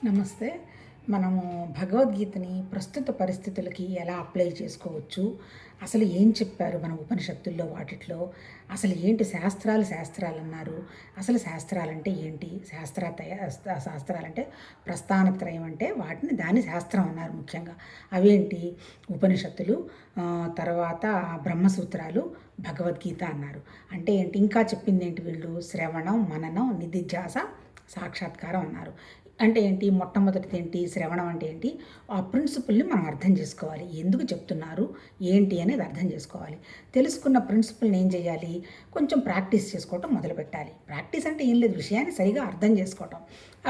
నమస్తే. మనము భగవద్గీతని ప్రస్తుత పరిస్థితులకి ఎలా అప్లై చేసుకోవచ్చు? అసలు ఏం చెప్పారు మన ఉపనిషత్తుల్లో వాటిట్లో? అసలు ఏంటి శాస్త్రాలన్నారు? అసలు శాస్త్రాలంటే ఏంటి? శాస్త్రాలంటే ప్రస్థానత్రయం అంటే దాన్ని శాస్త్రం అన్నారు ముఖ్యంగా. అవేంటి? ఉపనిషత్తులు, తర్వాత బ్రహ్మసూత్రాలు, భగవద్గీత అన్నారు. అంటే ఏంటి? ఇంకా చెప్పింది ఏంటి వీళ్ళు? శ్రవణం, మననం, నిధిధ్యాస, సాక్షాత్కారం అన్నారు. అంటే ఏంటి? మొట్టమొదటిది ఏంటి? శ్రవణం అంటే ఏంటి? ఆ ప్రిన్సిపల్ని మనం అర్థం చేసుకోవాలి. ఎందుకు చెప్తున్నారు ఏంటి అనేది అర్థం చేసుకోవాలి. తెలుసుకున్న ప్రిన్సిపల్ని ఏం చేయాలి? కొంచెం ప్రాక్టీస్ చేసుకోవటం మొదలుపెట్టాలి. ప్రాక్టీస్ అంటే ఏం లేదు, విషయాన్ని సరిగా అర్థం చేసుకోవటం.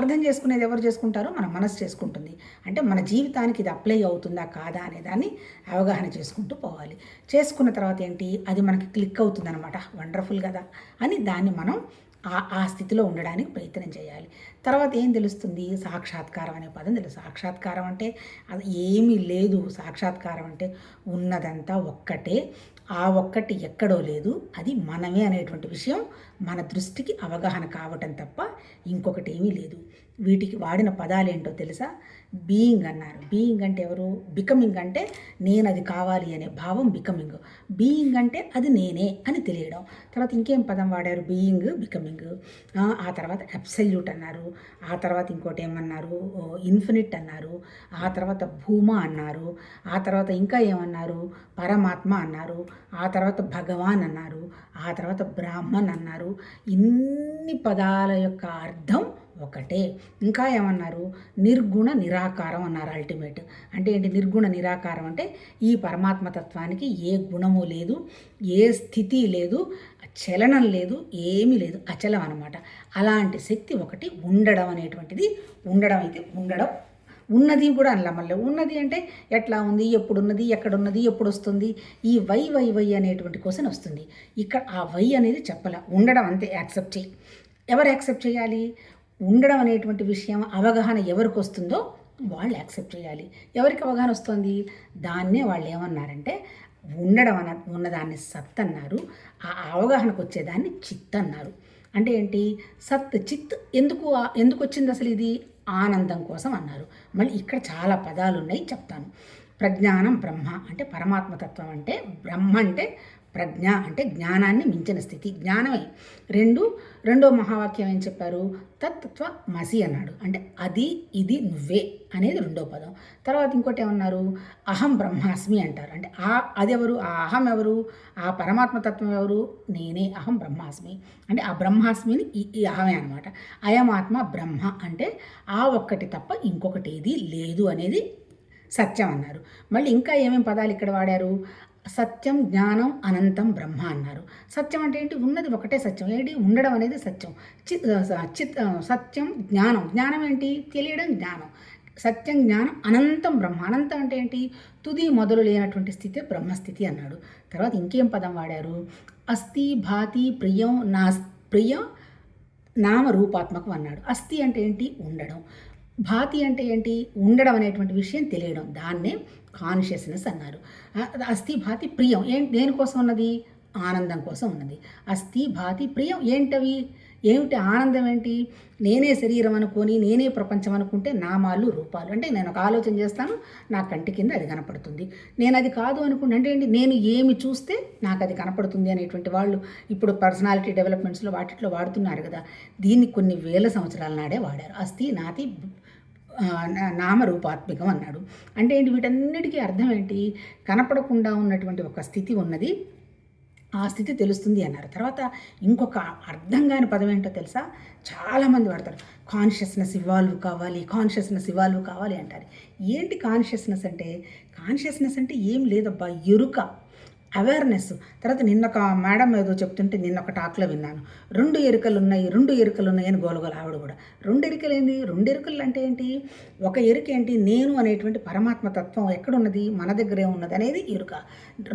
అర్థం చేసుకునేది ఎవరు చేసుకుంటారో మన మనసు చేసుకుంటుంది. అంటే మన జీవితానికి ఇది అప్లై అవుతుందా కాదా అనే దాన్ని అవగాహన చేసుకుంటూ పోవాలి. చేసుకున్న తర్వాత ఏంటి? అది మనకి క్లిక్ అవుతుందన్నమాట. వండర్ఫుల్ కదా అని దాన్ని మనం ఆ స్థితిలో ఉండడానికి ప్రయత్నం చేయాలి. తర్వాత ఏం తెలుస్తుంది? సాక్షాత్కారం అనే పదం తెలుసు. సాక్షాత్కారం అంటే అది ఏమీ లేదు. సాక్షాత్కారం అంటే ఉన్నదంతా ఒక్కటే, ఆ ఒక్కటి ఎక్కడో లేదు, అది మనమే అనేటువంటి విషయం మన దృష్టికి అవగాహన కావటం తప్ప ఇంకొకటి ఏమీ లేదు. వీటికి వాడిన పదాలు ఏంటో తెలుసా? బీయింగ్ అన్నారు. బీయింగ్ అంటే ఎవరు? బికమింగ్ అంటే నేను అది కావాలి అనే భావం బికమింగ్. బీయింగ్ అంటే అది నేనే అని తెలియడం. తర్వాత ఇంకేం పదం వాడారు? Being, becoming. ఆ తర్వాత అబ్సల్యూట్ అన్నారు. ఆ తర్వాత ఇంకోటి ఏమన్నారు? ఇన్ఫినిట్ అన్నారు. ఆ తర్వాత భూమ అన్నారు. ఆ తర్వాత ఇంకా ఏమన్నారు? పరమాత్మ అన్నారు. ఆ తర్వాత భగవాన్ అన్నారు. ఆ తర్వాత బ్రాహ్మణ్ అన్నారు. ఇన్ని పదాల యొక్క అర్థం ఒకటే. ఇంకా ఏమన్నారు? నిర్గుణ నిరాకారం అన్నారు. అల్టిమేట్ అంటే ఏంటి? నిర్గుణ నిరాకారం అంటే ఈ పరమాత్మతత్వానికి ఏ గుణము లేదు, ఏ స్థితి లేదు, చలనం లేదు, ఏమీ లేదు, అచలం అనమాట. అలాంటి శక్తి ఒకటి ఉండడం అనేటువంటిది. ఉండడం ఉన్నది కూడా అనలా. మళ్ళీ ఉన్నది అంటే ఎట్లా ఉంది, ఎప్పుడున్నది, ఎక్కడున్నది, ఎప్పుడు వస్తుంది? ఈ వై అనేటువంటి క్వశ్చన్ వస్తుంది. ఇక్కడ ఆ వై అనేది చెప్పాల. ఉండడం అంతే, యాక్సెప్ట్ చేయి. ఎవరు యాక్సెప్ట్ చేయాలి? ఉండడం అనేటువంటి విషయం అవగాహన ఎవరికి వస్తుందో వాళ్ళు యాక్సెప్ట్ చేయాలి. ఎవరికి అవగాహన వస్తుంది? దాన్నే వాళ్ళు ఏమన్నారంటే ఉండడం ఉన్నదాన్ని సత్ అన్నారు. ఆ అవగాహనకు వచ్చేదాన్ని చిత్ అన్నారు. అంటే ఏంటి? సత్ చిత్ ఎందుకు వచ్చింది అసలు? ఇది ఆనందం కోసం అన్నారు. మళ్ళీ ఇక్కడ చాలా పదాలు ఉన్నాయి, చెప్తాను. ప్రజ్ఞానం బ్రహ్మ అంటే పరమాత్మతత్వం, అంటే బ్రహ్మ అంటే ప్రజ్ఞ అంటే జ్ఞానాన్ని మించిన స్థితి, జ్ఞానమే. రెండో మహావాక్యం ఏం చెప్పారు? తత్వ మసి అన్నాడు. అంటే అది ఇది నువ్వే అనేది రెండో పదం. తర్వాత ఇంకోటి ఏమన్నారు? అహం బ్రహ్మాస్మి అంటారు. అంటే అదెవరు? ఆ అహం ఎవరు? ఆ పరమాత్మతత్వం ఎవరు? నేనే అహం బ్రహ్మాస్మి. అంటే ఆ బ్రహ్మాస్మిని ఈ అహమే అనమాట. అయమాత్మ బ్రహ్మ అంటే ఆ ఒక్కటి తప్ప ఇంకొకటి ఏది లేదు అనేది సత్యం అన్నారు. మళ్ళీ ఇంకా ఏమేమి పదాలు ఇక్కడ వాడారు? సత్యం, జ్ఞానం, అనంతం బ్రహ్మ అన్నారు. సత్యం అంటే ఏంటి? ఉన్నది ఒకటే సత్యం. ఏంటి? ఉండడం అనేది సత్యం. సత్యం, జ్ఞానం ఏంటి? తెలియడం జ్ఞానం. సత్యం, జ్ఞానం, అనంతం బ్రహ్మ. అనంతం అంటే ఏంటి? తుది మొదలు లేనటువంటి స్థితి బ్రహ్మస్థితి అన్నాడు. తర్వాత ఇంకేం పదం వాడారు? అస్థి, భాతి, ప్రియం నామ రూపాత్మకం అన్నాడు. అస్థి అంటే ఏంటి? ఉండడం. భాతి అంటే ఏంటి? ఉండడం అనేటువంటి విషయం తెలియడం. దాన్నే కాన్షియస్నెస్ అన్నారు. అస్థి, భాతి, ప్రియం దేనికోసం ఉన్నది? ఆనందం కోసం ఉన్నది. అస్థి, భాతి, ప్రియం ఏమిటి? ఆనందం ఏంటి? నేనే శరీరం అనుకొని, నేనే ప్రపంచం అనుకుంటే నామాలు, రూపాలు. అంటే నేను ఒక ఆలోచన చేస్తాను, నా కంటి కింద అది కనపడుతుంది. నేను అది కాదు అనుకుంటే అంటే ఏంటి? నేను ఏమి చూస్తే నాకు అది కనపడుతుంది అనేటువంటి వాళ్ళు ఇప్పుడు పర్సనాలిటీ డెవలప్మెంట్స్లో వాటిట్లో వాడుతున్నారు కదా. దీన్ని కొన్ని వేల సంవత్సరాల నాడే వాడారు. అస్థి, నాతి, నామరూపాత్మికం అన్నాడు. అంటే ఏంటి? వీటన్నిటికీ అర్థం ఏంటి? కనపడకుండా ఉన్నటువంటి ఒక స్థితి ఉన్నది, ఆ స్థితి తెలుస్తుంది అన్నారు. తర్వాత ఇంకొక అర్థం కాని పదం ఏంటో తెలుసా? చాలామంది వాడతారు. కాన్షియస్నెస్ ఇవాల్వ్ కావాలి అంటారు. ఏంటి కాన్షియస్నెస్ అంటే? కాన్షియస్నెస్ అంటే ఏం లేదబ్బా, ఎరుక, అవేర్నెస్. తర్వాత నిన్న ఒక మేడం ఏదో చెప్తుంటే నిన్న ఒక టాక్లో విన్నాను. రెండు ఎరుకలు ఉన్నాయి అని గోలగోల ఆవిడ కూడా. రెండు ఎరుకలు అంటే ఏంటి? ఒక ఎరుక ఏంటి? నేను అనేటువంటి పరమాత్మతత్వం ఎక్కడున్నది? మన దగ్గరే ఉన్నది అనేది ఎరుక.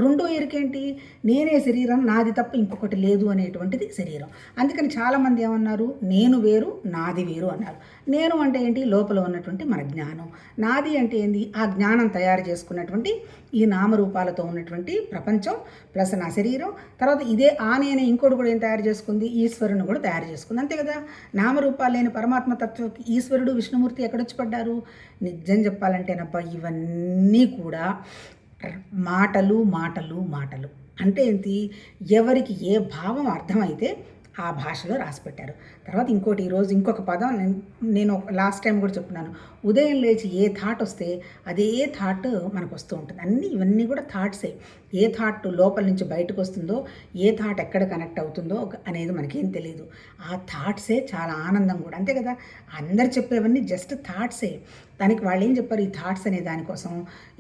రెండో ఎరుక ఏంటి? నేనే శరీరం, నాది తప్ప ఇంకొకటి లేదు అనేటువంటిది శరీరం. అందుకని చాలామంది ఏమన్నారు? నేను వేరు, నాది వేరు అన్నారు. నేను అంటే ఏంటి? లోపల ఉన్నటువంటి మన జ్ఞానం. నాది అంటే ఏంటి? ఆ జ్ఞానం తయారు చేసుకున్నటువంటి ఈ నామరూపాలతో ఉన్నటువంటి ప్రపంచం ప్రపంచం ప్లస్ నా శరీరం, తర్వాత ఇదే నేను ఇంకోటి కూడా ఏం తయారు చేసుకుంది, ఈశ్వరుని కూడా తయారు చేసుకుంది. అంతే కదా, నామరూపాలు లేని పరమాత్మ తత్వకి ఈశ్వరుడు విష్ణుమూర్తి ఎక్కడొచ్చి పడ్డారు? నిజం చెప్పాలంటేనబ్బా ఇవన్నీ కూడా మాటలు మాటలు మాటలు. అంటే ఏంటి, ఎవరికి ఏ భావం అర్థమైతే ఆ భాషలో రాసిపెట్టారు. తర్వాత ఇంకోటి, ఈరోజు ఇంకొక పదం నేను లాస్ట్ టైం కూడా చెప్తున్నాను, ఉదయం లేచి ఏ థాట్ వస్తే అదే థాట్ మనకు వస్తూ ఉంటుంది. ఇవన్నీ కూడా థాట్సే. ఏ థాట్ లోపల నుంచి బయటకు వస్తుందో, ఏ థాట్ ఎక్కడ కనెక్ట్ అవుతుందో అనేది మనకేం తెలియదు. ఆ థాట్సే చాలా ఆనందం కూడా, అంతే కదా. అందరు చెప్పేవన్నీ జస్ట్ థాట్సే. దానికి వాళ్ళు ఏం చెప్పారు, ఈ థాట్స్ అనే దానికోసం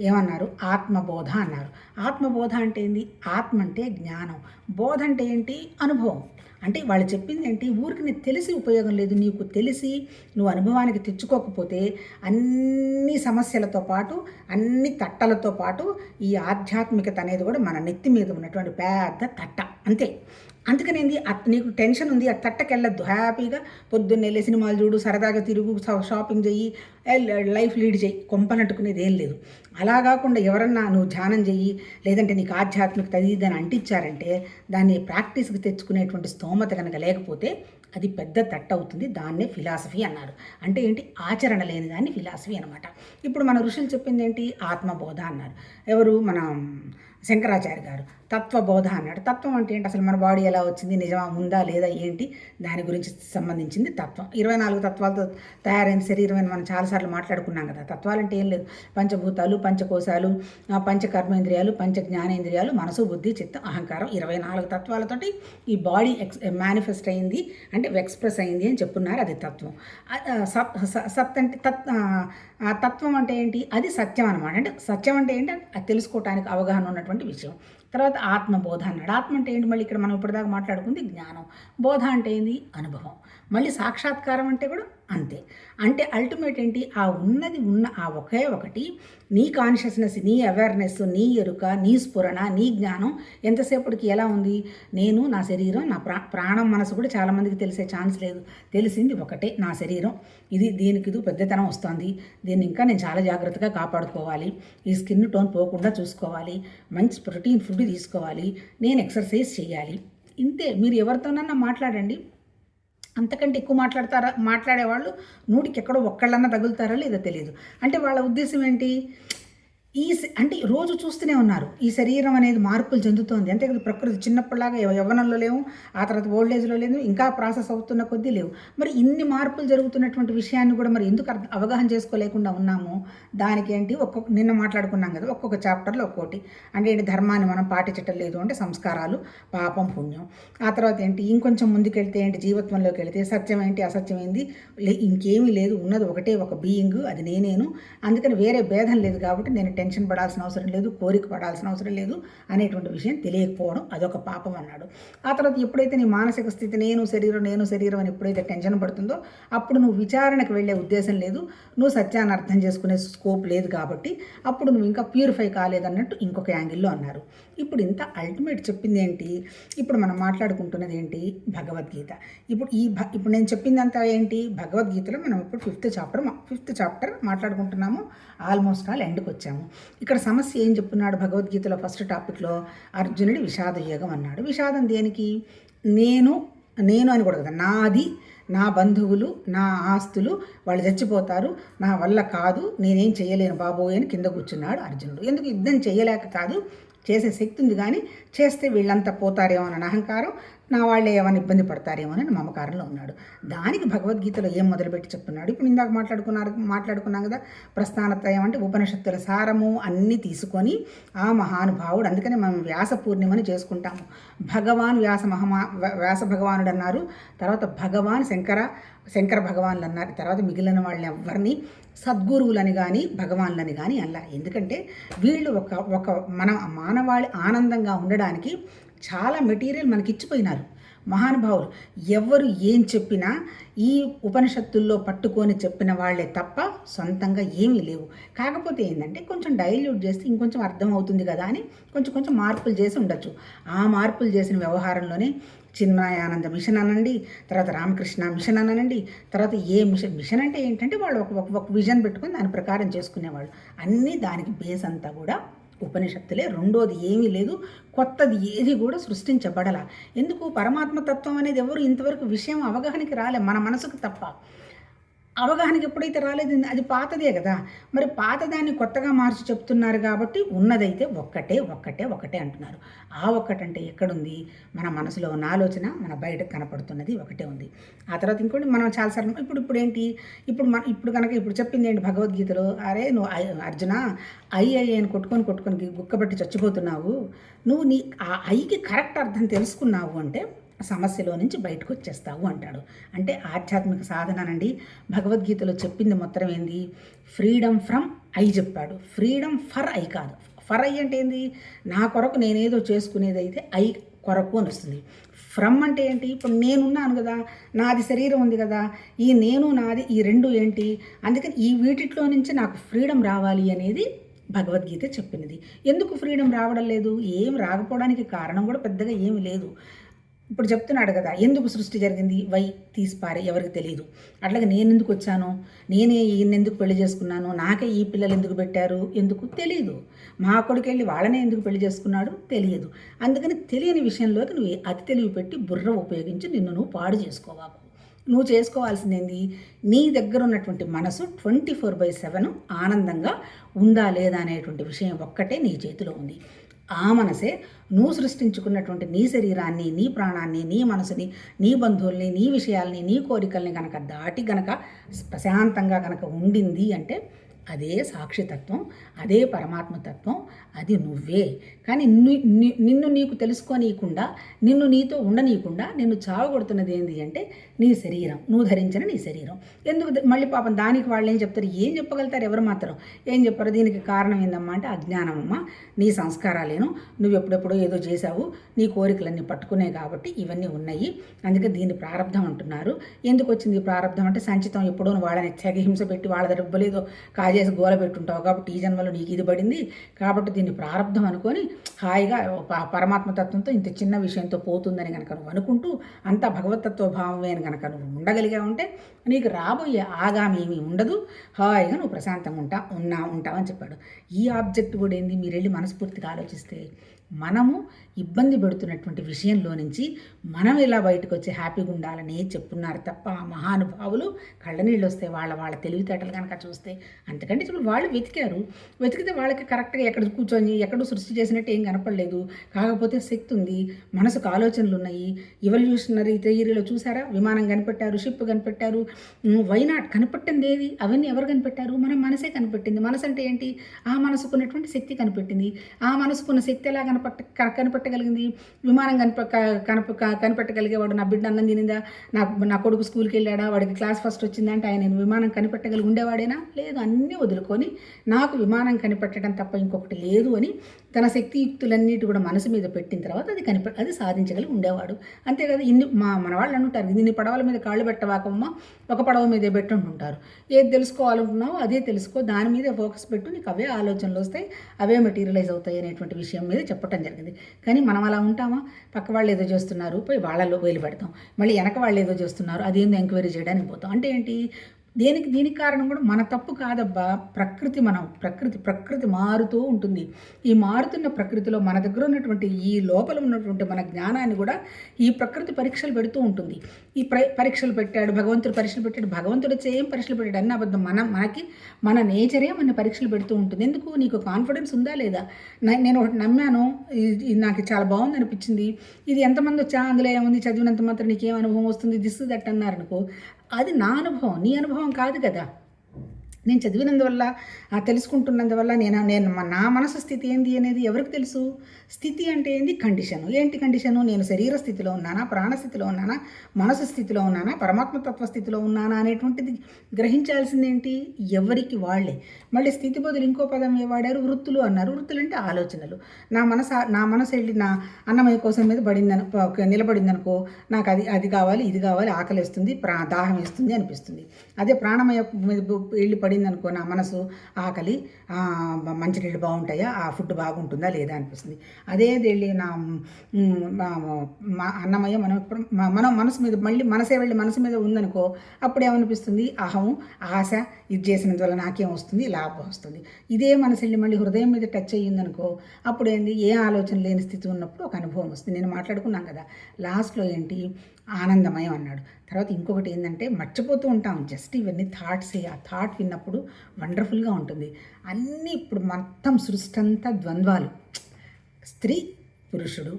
ఏమన్నారు, ఆత్మబోధ అన్నారు. ఆత్మబోధ అంటే ఏంటి? ఆత్మ అంటే జ్ఞానం, బోధ అంటే ఏంటి, అనుభవం. అంటే వాళ్ళు చెప్పింది ఏంటి, ఊరికి నీకు తెలిసి ఉపయోగం లేదు. నీకు తెలిసి నువ్వు అనుభవానికి తెచ్చుకోకపోతే అన్ని సమస్యలతో పాటు, అన్ని తట్టలతో పాటు ఈ ఆధ్యాత్మికత అనేది కూడా మన నెత్తి మీద ఉన్నటువంటి పెద్ద తట్ట, అంతే. అందుకనేంది, నీకు టెన్షన్ ఉంది, ఆ తట్టకెళ్ళద్దు. హ్యాపీగా పొద్దున్నే వెళ్ళి సినిమాలు చూడు, సరదాగా తిరుగు, షాపింగ్ చెయ్యి, లైఫ్ లీడ్ చెయ్యి, కొంపనట్టుకునేది ఏం లేదు. అలా కాకుండా ఎవరన్నా నువ్వు ధ్యానం చెయ్యి, లేదంటే నీకు ఆధ్యాత్మికత అది దాన్ని అంటించారంటే దాన్ని ప్రాక్టీస్కి తెచ్చుకునేటువంటి స్తోమత కనుక లేకపోతే అది పెద్ద తట్ట అవుతుంది. దాన్నే ఫిలాసఫీ అన్నారు. అంటే ఏంటి, ఆచరణ లేని దాన్ని ఫిలాసఫీ అనమాట. ఇప్పుడు మన ఋషులు చెప్పింది ఏంటి, ఆత్మబోధ అన్నారు. ఎవరు, మన శంకరాచార్య గారు తత్వబోధ అన్నాడు. తత్వం అంటే ఏంటి, అసలు మన బాడీ ఎలా వచ్చింది, నిజమా ఉందా లేదా ఏంటి, దాని గురించి సంబంధించింది తత్వం. 24 తత్వాలతో తయారైన శరీరం అని మనం చాలాసార్లు మాట్లాడుకున్నాం కదా. తత్వాలు అంటే ఏం లేదు, పంచభూతాలు, పంచకోశాలు, పంచకర్మేంద్రియాలు, పంచ జ్ఞానేంద్రియాలు, మనసు, బుద్ధి, చిత్తం, అహంకారం, 24 తత్వాలతోటి ఈ బాడీ మేనిఫెస్ట్ అయింది, అంటే ఎక్స్ప్రెస్ అయింది అని చెప్పున్నారు. అది తత్వం. సత్ అంటే తత్వం అంటే ఏంటి, అది సత్యం అనమాట. అంటే సత్యం అంటే ఏంటి, అది తెలుసుకోవటానికి అవగాహన ఉన్నటువంటి విషయం. తర్వాత ఆత్మబోధ అన్నాడు. ఆత్మ అంటే ఏంటి, మళ్ళీ ఇక్కడ మనం ఇప్పటిదాకా మాట్లాడుకుంది జ్ఞానం. బోధ అంటే ఏంది, అనుభవం. మళ్ళీ సాక్షాత్కారం అంటే కూడా అంతే. అంటే అల్టిమేట్ ఏంటి, ఆ ఉన్నది ఉన్న ఆ ఒకే ఒకటి నీ కాన్షియస్నెస్, నీ అవేర్నెస్, నీ ఎరుక, నీ స్ఫురణ, నీ జ్ఞానం ఎంతసేపటికి ఎలా ఉంది, నేను, నా శరీరం, నా ప్రాణం, మనసు కూడా చాలామందికి తెలిసే ఛాన్స్ లేదు. తెలిసింది ఒకటే, నా శరీరం, దీనికి పెద్దతనం వస్తుంది, దీన్ని ఇంకా నేను చాలా జాగ్రత్తగా కాపాడుకోవాలి, ఈ స్కిన్ టోన్ పోకుండా చూసుకోవాలి, మంచి ప్రోటీన్ ఫుడ్ తీసుకోవాలి, నేను ఎక్సర్సైజ్ చేయాలి. ఇంతే. మీరు ఎవరితోనన్నా మాట్లాడండి, అంతకంటే ఎక్కువ మాట్లాడేవాళ్ళు నూటికి ఎక్కడో ఒక్కళ్ళన్నా తగులుతారా లేదో తెలియదు. అంటే వాళ్ళ ఉద్దేశం ఏంటి, అంటే రోజు చూస్తూనే ఉన్నారు ఈ శరీరం అనేది మార్పులు చెందుతోంది. అంతే కదా, ప్రకృతి చిన్నప్పటిలాగా యవ్వనంలో లేవు, ఆ తర్వాత ఓల్డ్ ఏజ్లో లేదు, ఇంకా ప్రాసెస్ అవుతున్న కొద్దీ లేవు. మరి ఇన్ని మార్పులు జరుగుతున్నటువంటి విషయాన్ని కూడా మరి ఎందుకు అవగాహన చేసుకోలేకుండా ఉన్నాము? దానికి ఏంటి, నిన్న మాట్లాడుకున్నాం కదా, ఒక్కొక్క చాప్టర్లో ఒక్కోటి. అంటే ఏంటి, ధర్మాన్ని మనం పాటించటం లేదు అంటే సంస్కారాలు, పాపం, పుణ్యం. ఆ తర్వాత ఏంటి, ఇంకొంచెం ముందుకెళ్తే ఏంటి, జీవత్వంలోకి వెళితే సత్యం ఏంటి, అసత్యం ఏంది, ఇంకేమీ లేదు, ఉన్నది ఒకటే ఒక బీయింగ్, అది నేనేను. అందుకని వేరే భేదం లేదు కాబట్టి నేను టెన్షన్ పడాల్సిన అవసరం లేదు, కోరిక పడాల్సిన అవసరం లేదు అనేటువంటి విషయం తెలియకపోవడం అదొక పాపం అన్నాడు. ఆ తర్వాత ఎప్పుడైతే నీ మానసిక స్థితి నేను శరీరం అని ఎప్పుడైతే టెన్షన్ పడుతుందో అప్పుడు నువ్వు విచారణకు వెళ్ళే ఉద్దేశం లేదు, నువ్వు సత్యాన్ని అర్థం చేసుకునే స్కోప్ లేదు కాబట్టి అప్పుడు నువ్వు ఇంకా ప్యూరిఫై కాలేదన్నట్టు ఇంకొక యాంగిల్లో అన్నారు. ఇప్పుడు ఇంత అల్టిమేట్ చెప్పింది ఏంటి, ఇప్పుడు మనం మాట్లాడుకుంటున్నది ఏంటి, భగవద్గీత. ఇప్పుడు నేను చెప్పిందంతా ఏంటి, భగవద్గీతలో మనం ఇప్పుడు ఫిఫ్త్ చాప్టర్ మాట్లాడుకుంటున్నాము. ఆల్మోస్ట్ ఆల్ ఎండ్కి వచ్చాము. ఇక్కడ సమస్య ఏం చెప్తున్నాడు భగవద్గీతలో, ఫస్ట్ టాపిక్లో అర్జునుడి విషాద యోగం అన్నాడు. విషాదం దేనికి, నేను అని కూడా కదా, నాది, నా బంధువులు, నా ఆస్తులు, వాళ్ళు చచ్చిపోతారు, నా వల్ల కాదు, నేనేం చేయలేను బాబోయ్ అని కింద కూర్చున్నాడు అర్జునుడు. ఎందుకు, యుద్ధం చేయలేక కాదు, చేసే శక్తి ఉంది, కానీ చేస్తే వీళ్ళంతా పోతారేమో అని అహంకారం, నా వాళ్ళే ఏమైనా ఇబ్బంది పడతారేమో అని మమకారంలో ఉన్నాడు. దానికి భగవద్గీతలో ఏం మొదలుపెట్టి చెప్తున్నాడు, ఇప్పుడు ఇందాక మాట్లాడుకున్నాం కదా, ప్రస్థానత్రయం అంటే ఉపనిషత్తుల సారము అన్నీ తీసుకొని ఆ మహానుభావుడు, అందుకని మనం వ్యాస పూర్ణిమని చేసుకుంటాము. భగవాన్ వ్యాస భగవానుడు అన్నారు, తర్వాత భగవాన్ శంకర భగవాన్లు అన్నారు, తర్వాత మిగిలిన వాళ్ళని ఎవరిని సద్గురువులని కానీ భగవాన్లని కానీ అలా. ఎందుకంటే వీళ్ళు ఒక మానవాళి ఆనందంగా ఉండడానికి చాలా మెటీరియల్ మనకి ఇచ్చిపోయినారు మహానుభావులు. ఎవరు ఏం చెప్పినా ఈ ఉపనిషత్తుల్లో పట్టుకొని చెప్పిన వాళ్ళే తప్ప సొంతంగా ఏమీ లేవు. కాకపోతే ఏంటంటే కొంచెం డైల్యూట్ చేస్తే ఇంకొంచెం అర్థం అవుతుంది కదా అని కొంచెం మార్పులు చేసి ఉండొచ్చు. ఆ మార్పులు చేసిన వ్యవహారంలోనే చిన్మయానంద మిషన్ అనండి, తర్వాత రామకృష్ణ మిషన్ అనండి, తర్వాత ఏ మిషన్ అంటే ఏంటంటే వాళ్ళు ఒక విజన్ పెట్టుకొని దాని ప్రకారం చేసుకునేవాళ్ళు. అన్నీ దానికి బేస్ అంతా కూడా ఉపనిషత్తులే. రెండోది ఏమీ లేదు. కొత్తది ఏది కూడా సృష్టించబడల. ఎందుకు? పరమాత్మ తత్వం అనేది ఎవరు ఇంతవరకు విషయం అవగాహనకి రాలే, మన మనసుకు తప్ప. అవగాహనకి ఎప్పుడైతే రాలేదు అది పాతదే కదా. మరి పాతదాన్ని కొత్తగా మార్చి చెప్తున్నారు కాబట్టి ఉన్నదైతే ఒక్కటే ఒక్కటే ఒక్కటే అంటున్నారు. ఆ ఒక్కటంటే ఎక్కడుంది? మన మనసులో ఉన్న ఆలోచన మన బయటకు కనపడుతున్నది ఒకటే ఉంది. ఆ తర్వాత ఇంకోటి మనం చాలాసార్లు ఇప్పుడు ఏంటి, ఇప్పుడు కనుక ఇప్పుడు చెప్పింది ఏంటి భగవద్గీతలో, అరే నువ్వు అర్జున ఐ అని కొట్టుకొని గుక్కబట్టి చచ్చిపోతున్నావు, నువ్వు ఆ ఐకి కరెక్ట్ అర్థం తెలుసుకున్నావు అంటే సమస్యలో నుంచి బయటకు వచ్చేస్తావు అంటాడు. అంటే ఆధ్యాత్మిక సాధననండి. భగవద్గీతలో చెప్పింది మొత్తం ఏంది? ఫ్రీడమ్ ఫ్రమ్ ఐ చెప్పాడు, ఫ్రీడమ్ ఫర్ ఐ కాదు. ఫర్ ఐ అంటే ఏంది? నా కొరకు నేనేదో చేసుకునేది అయితే ఐ కొరకు అని వస్తుంది. ఫ్రమ్ అంటే ఏంటి? ఇప్పుడు నేనున్నాను కదా, నాది శరీరం ఉంది కదా, ఈ నేను నాది ఈ రెండు ఏంటి? అందుకని ఈ వీటిలో నుంచి నాకు ఫ్రీడమ్ రావాలి అనేది భగవద్గీత చెప్పినది. ఎందుకు ఫ్రీడమ్ రావడం లేదు? ఏం రాకపోవడానికి కారణం కూడా పెద్దగా ఏమి లేదు. ఇప్పుడు చెప్తున్నాడు కదా, ఎందుకు సృష్టి జరిగింది? వై తీసిపారే ఎవరికి తెలియదు. అట్లాగే నేను ఎందుకు వచ్చాను, నేనే ఈయన ఎందుకు పెళ్లి చేసుకున్నాను, నాకే ఈ పిల్లలు ఎందుకు పెట్టారు, ఎందుకు తెలియదు. మా కొడుకు వెళ్ళి వాళ్ళనే ఎందుకు పెళ్లి చేసుకున్నాడు తెలియదు. అందుకని తెలియని విషయంలోకి నువ్వు అతి తెలివి పెట్టి బుర్ర ఉపయోగించి నిన్ను నువ్వు పాడు చేసుకోవాలి. నువ్వు చేసుకోవాల్సిందేంది? నీ దగ్గర ఉన్నటువంటి మనసు 24/7 ఆనందంగా ఉందా లేదా అనేటువంటి విషయం ఒక్కటే నీ చేతిలో ఉంది. ఆ మనసే నువ్వు సృష్టించుకున్నటువంటి నీ శరీరాన్ని, నీ ప్రాణాన్ని, నీ మనసుని, నీ బంధువుల్ని, నీ విషయాల్ని, నీ కోరికల్ని కనుక దాటి గనక ప్రశాంతంగా కనుక ఉండింది అంటే అదే సాక్షితత్వం, అదే పరమాత్మతత్వం, అది నువ్వే. కానీ నిన్ను నీకు తెలుసుకోనీయకుండా, నిన్ను నీతో ఉండనీయకుండా నిన్ను చావగొడుతున్నది ఏంటి అంటే నీ శరీరం, నువ్వు ధరించిన నీ శరీరం. ఎందుకు మళ్ళీ పాపం దానికి వాళ్ళు ఏం చెప్తారు? ఏం చెప్పగలుగుతారు? ఎవరు మాత్రం ఏం చెప్పరు? దీనికి కారణం ఏందమ్మా అంటే అజ్ఞానమమ్మా, నీ సంస్కారాలేను, నువ్వు ఎప్పుడెప్పుడో ఏదో చేశావు, నీ కోరికలన్నీ పట్టుకునే కాబట్టి ఇవన్నీ ఉన్నాయి. అందుకే దీన్ని ప్రారంధం అంటున్నారు. ఎందుకు వచ్చింది ప్రారంధం అంటే సంచితం ఎప్పుడో వాళ్ళని హింస పెట్టి వాళ్ళ దెబ్బలేదో కాజేసి గోల పెట్టుంటావు కాబట్టి ఈ జన్మలో నీకు ఇది పడింది కాబట్టి దీన్ని ప్రారంధం అనుకొని హాయిగా పరమాత్మతత్వంతో ఇంత చిన్న విషయంతో పోతుందని కనుక నువ్వు అనుకుంటూ అంతా భగవతత్వ భావమే అని కనుక నువ్వు ఉండగలిగా ఉంటే నీకు రాబోయే ఆగామి ఏమీ ఉండదు. హాయిగా నువ్వు ప్రశాంతంగా ఉంటావని చెప్పాడు. ఈ ఆబ్జెక్ట్ కూడా ఏంది? మీరు వెళ్ళి మనస్ఫూర్తిగా ఆలోచిస్తే మనము ఇబ్బంది పెడుతున్నటువంటి విషయంలో నుంచి మనం ఇలా బయటకు వచ్చి హ్యాపీగా ఉండాలని చెప్తున్నారు తప్ప ఆ మహానుభావులు కళ్ళనీళ్ళు వస్తే వాళ్ళ తెలివితేటలు కనుక చూస్తే. అంతకంటే ఇప్పుడు వాళ్ళు వెతికితే వాళ్ళకి కరెక్ట్గా ఎక్కడ కూర్చొని ఎక్కడో సృష్టి చేసినట్టు ఏం కనపడలేదు. కాకపోతే శక్తి ఉంది, మనసుకు ఆలోచనలు ఉన్నాయి. ఎవల్యూషనరీ థియరీలో చూసారా? విమానం కనిపెట్టారు, షిప్ కనిపెట్టారు, వైనాట్ కనిపెట్టింది ఏది? అవన్నీ ఎవరు కనిపెట్టారు? మన మనసే కనిపెట్టింది. మనసు అంటే ఏంటి? ఆ మనసుకున్నటువంటి శక్తి కనిపెట్టింది. ఆ మనసుకున్న శక్తి ఎలా కనిపెట్టగలిగింది? విమానం కనిపెట్టగలిగేవాడు నా బిడ్డ అన్నం తినిందా, నా కొడుకు స్కూల్కి వెళ్ళాడా, వాడికి క్లాస్ ఫస్ట్ వచ్చిందంటే ఆయన నేను విమానం కనిపెట్టగలిగి ఉండేవాడేనా? లేదు. అన్నీ వదులుకొని నాకు విమానం కనిపెట్టడం తప్ప ఇంకొకటి లేదు అని తన శక్తియుక్తులన్నిటి కూడా మనసు మీద పెట్టిన తర్వాత అది సాధించగలిగి ఉండేవాడు. అంతేకాదు మన వాళ్ళు అంటుంటారు, దీన్ని పడవల మీద కాళ్ళు పెట్టవాకమ్మ, ఒక పడవ మీదే పెట్టుంటుంటారు. ఏది తెలుసుకోవాలనుకున్నావో అదే తెలుసుకో, దాని మీదే ఫోకస్ పెట్టు, నీకు అవే ఆలోచనలు వస్తాయి, అవే మెటీరియలైజ్ అవుతాయి అనేటువంటి విషయం మీద చెప్పడం జరిగింది. కానీ మనం అలా ఉంటామా? పక్క వాళ్ళు ఏదో చేస్తున్నారు పోయి వాళ్ళలో వేలు పెడతాం, మళ్ళీ వెనక వాళ్ళు ఏదో చేస్తున్నారు అదేందో ఎంక్వైరీ చేయడానికి పోతాం. అంటే ఏంటి? దీనికి కారణం కూడా మన తప్పు కాదబ్బా. ప్రకృతి మారుతూ ఉంటుంది. ఈ మారుతున్న ప్రకృతిలో మన దగ్గర ఉన్నటువంటి ఈ లోపల ఉన్నటువంటి మన జ్ఞానాన్ని కూడా ఈ ప్రకృతి పరీక్షలు పెడుతూ ఉంటుంది. ఈ పరీక్షలు పెట్టాడు భగవంతుడు, భగవంతుడు ఏం పరీక్షలు పెట్టాడు అన్న అబద్ధం. మన నేచరే మన పరీక్షలు పెడుతూ ఉంటుంది. ఎందుకు? నీకు కాన్ఫిడెన్స్ ఉందా లేదా? నేను ఒకటి నమ్మాను, నాకు చాలా బాగుంది అనిపించింది, ఇది ఎంతమంది వచ్చా అందులో ఏముంది, చదివినంత మాత్రం నీకేం అనుభవం వస్తుంది, దిస్ దట్ అన్నారనుకో, అది నా అనుభవం, నీ అనుభవం కాదు కదా. నేను చదివినందువల్ల తెలుసుకుంటున్నందువల్ల నా మనసు స్థితి ఏంది అనేది ఎవరికి తెలుసు? స్థితి అంటే ఏంది? కండిషను. ఏంటి కండిషను? నేను శరీర స్థితిలో ఉన్నానా, ప్రాణస్థితిలో ఉన్నానా, మనసు స్థితిలో ఉన్నానా, పరమాత్మతత్వ స్థితిలో ఉన్నానా అనేటువంటిది గ్రహించాల్సిందేంటి? ఎవరికి వాళ్ళే. మళ్ళీ స్థితి బదులు ఇంకో పదం వాడారు, వృత్తులు అన్నారు. వృత్తులు అంటే ఆలోచనలు. నా మనసు వెళ్ళి నా అన్నమయ్య కోసం మీద నిలబడిందనుకో, నాకు అది కావాలి, ఇది కావాలి, ఆకలి వేస్తుంది, దాహం వేస్తుంది అనిపిస్తుంది. అదే ప్రాణమయ మీద వెళ్ళి పోయిందనుకో నా మనసు ఆకలి, మంచినీళ్ళు బాగుంటాయా, ఆ ఫుడ్ బాగుంటుందా లేదా అనిపిస్తుంది. అదే వెళ్ళి నా అన్నమయ్య మనం మనసు మీద మళ్ళీ మనసే వెళ్ళి మనసు మీద ఉందనుకో అప్పుడు ఏమనిపిస్తుంది, అహం ఆశ ఇది చేసినందువల్ల నాకేం వస్తుంది, లాభం వస్తుంది. ఇదే మనసు వెళ్ళి మళ్ళీ హృదయం మీద టచ్ అయ్యిందనుకో అప్పుడు ఏంది, ఏ ఆలోచన లేని స్థితి ఉన్నప్పుడు ఒక అనుభవం వస్తుంది. నేను మాట్లాడుకున్నాను కదా లాస్ట్లో ఏంటి, ఆనందమయం అన్నాడు. తర్వాత ఇంకొకటి ఏంటంటే మర్చిపోతూ ఉంటాం జస్ట్ ఇవన్నీ థాట్సే. ఆ థాట్ విన్నప్పుడు వండర్ఫుల్గా ఉంటుంది. అన్నీ ఇప్పుడు మొత్తం సృష్టి అంతా ద్వంద్వాలు, స్త్రీ పురుషుడు,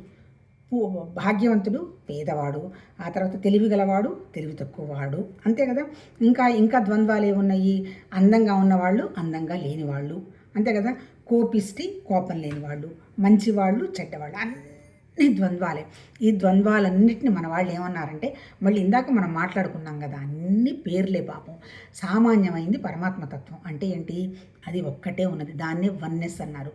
భాగ్యవంతుడు పేదవాడు, ఆ తర్వాత తెలివి గలవాడు తెలివి తక్కువవాడు, అంతే కదా. ఇంకా ఇంకా ద్వంద్వాలు ఏమున్నాయి, అందంగా ఉన్నవాళ్ళు అందంగా లేనివాళ్ళు, అంతే కదా. కోపిష్టి కోపం లేనివాళ్ళు, మంచివాళ్ళు చెడ్డవాళ్ళు, అన్ని ద్వంద్వాలే. ఈ ద్వంద్వాలన్నింటినీ మన వాళ్ళు ఏమన్నారంటే, మళ్ళీ ఇందాక మనం మాట్లాడుకున్నాం కదా, అన్ని పేర్లే పాపం. సామాన్యమైంది పరమాత్మతత్వం అంటే ఏంటి, అది ఒక్కటే ఉన్నది, దాన్నే వన్నెస్ అన్నారు.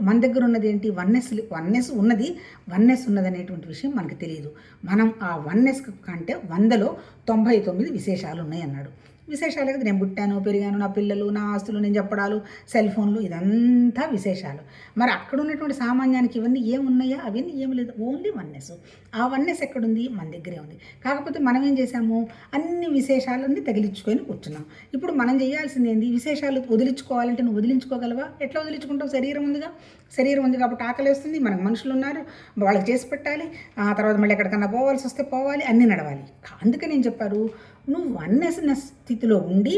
మన దగ్గర ఉన్నది ఏంటి, వన్నెస్ ఉన్నది అనేటువంటి విషయం మనకు తెలియదు. మనం ఆ వన్నెస్ కంటే 100లో 99 విశేషాలు ఉన్నాయి అన్నాడు. విశేషాలు కదా, నేను పుట్టాను పెరిగాను, నా పిల్లలు, నా ఆస్తులు, నేను చెప్పడాలు, సెల్ ఫోన్లు, ఇదంతా విశేషాలు. మరి అక్కడ ఉన్నటువంటి సామాన్యానికి ఇవన్నీ ఏమున్నాయా, అవన్నీ ఏమి లేదు, ఓన్లీ వన్నెస్. ఆ వన్నెస్ ఎక్కడుంది, మన దగ్గరే ఉంది. కాకపోతే మనం ఏం చేసాము, అన్ని విశేషాలన్నీ తగిలించుకొని కూర్చున్నాం. ఇప్పుడు మనం చేయాల్సింది ఏంది, విశేషాలు వదిలించుకోవాలంటే నువ్వు వదిలించుకోగలవా, ఎట్లా వదిలించుకుంటావు, శరీరం ఉంది కాబట్టి ఆకలి వేస్తుంది, మనకు మనుషులు ఉన్నారు, వాళ్ళకి చేసి పెట్టాలి, ఆ తర్వాత మళ్ళీ ఎక్కడికన్నా పోవాల్సి వస్తే పోవాలి, అన్నీ నడవాలి. అందుకని నేను చెప్పారు, నువ్వు వన్నెసిన స్థితిలో ఉండి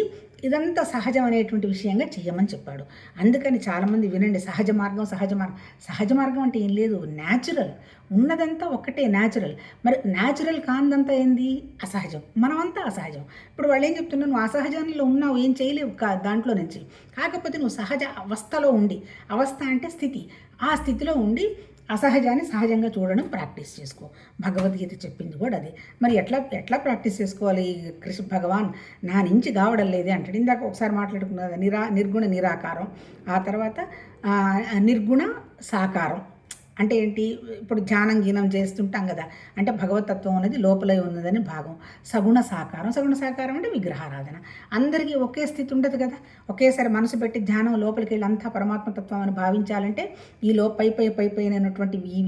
ఇదంతా సహజం అనేటువంటి విషయంగా చెయ్యమని చెప్పాడు. అందుకని చాలామంది వినండి, సహజ మార్గం అంటే ఏం లేదు, న్యాచురల్. ఉన్నదంతా ఒక్కటే న్యాచురల్. మరి న్యాచురల్ కాందంతా ఏంది, అసహజం. మనమంతా అసహజం. ఇప్పుడు వాళ్ళు ఏం చెప్తున్నారు, నువ్వు అసహజంలో ఉన్నావు, ఏం చేయలేవు దాంట్లో నుంచి. కాకపోతే నువ్వు సహజ అవస్థలో ఉండి, అవస్థ అంటే స్థితి, ఆ స్థితిలో ఉండి అసహజాన్ని సహజంగా చూడడం ప్రాక్టీస్ చేసుకో. భగవద్గీత చెప్పింది కూడా అదే. మరి ఎట్లా ప్రాక్టీస్ చేసుకోవాలి, కృష్ణ భగవాన్ నా నుంచి కావడం లేదే అంటాడు. ఇందాక ఒకసారి మాట్లాడుకున్నది నిర్గుణ నిరాకారం, ఆ తర్వాత నిర్గుణ సాకారం అంటే ఏంటి, ఇప్పుడు ధ్యానం గీనం చేస్తుంటాం కదా, అంటే భగవతత్వం అనేది లోపలే ఉన్నదని భాగం. సగుణ సాకారం అంటే విగ్రహారాధన. అందరికీ ఒకే స్థితి ఉండదు కదా, ఒకేసారి మనసు పెట్టి ధ్యానం లోపలికి వెళ్ళి అంతా పరమాత్మతత్వం అని భావించాలంటే ఈ పైనటువంటి ఈ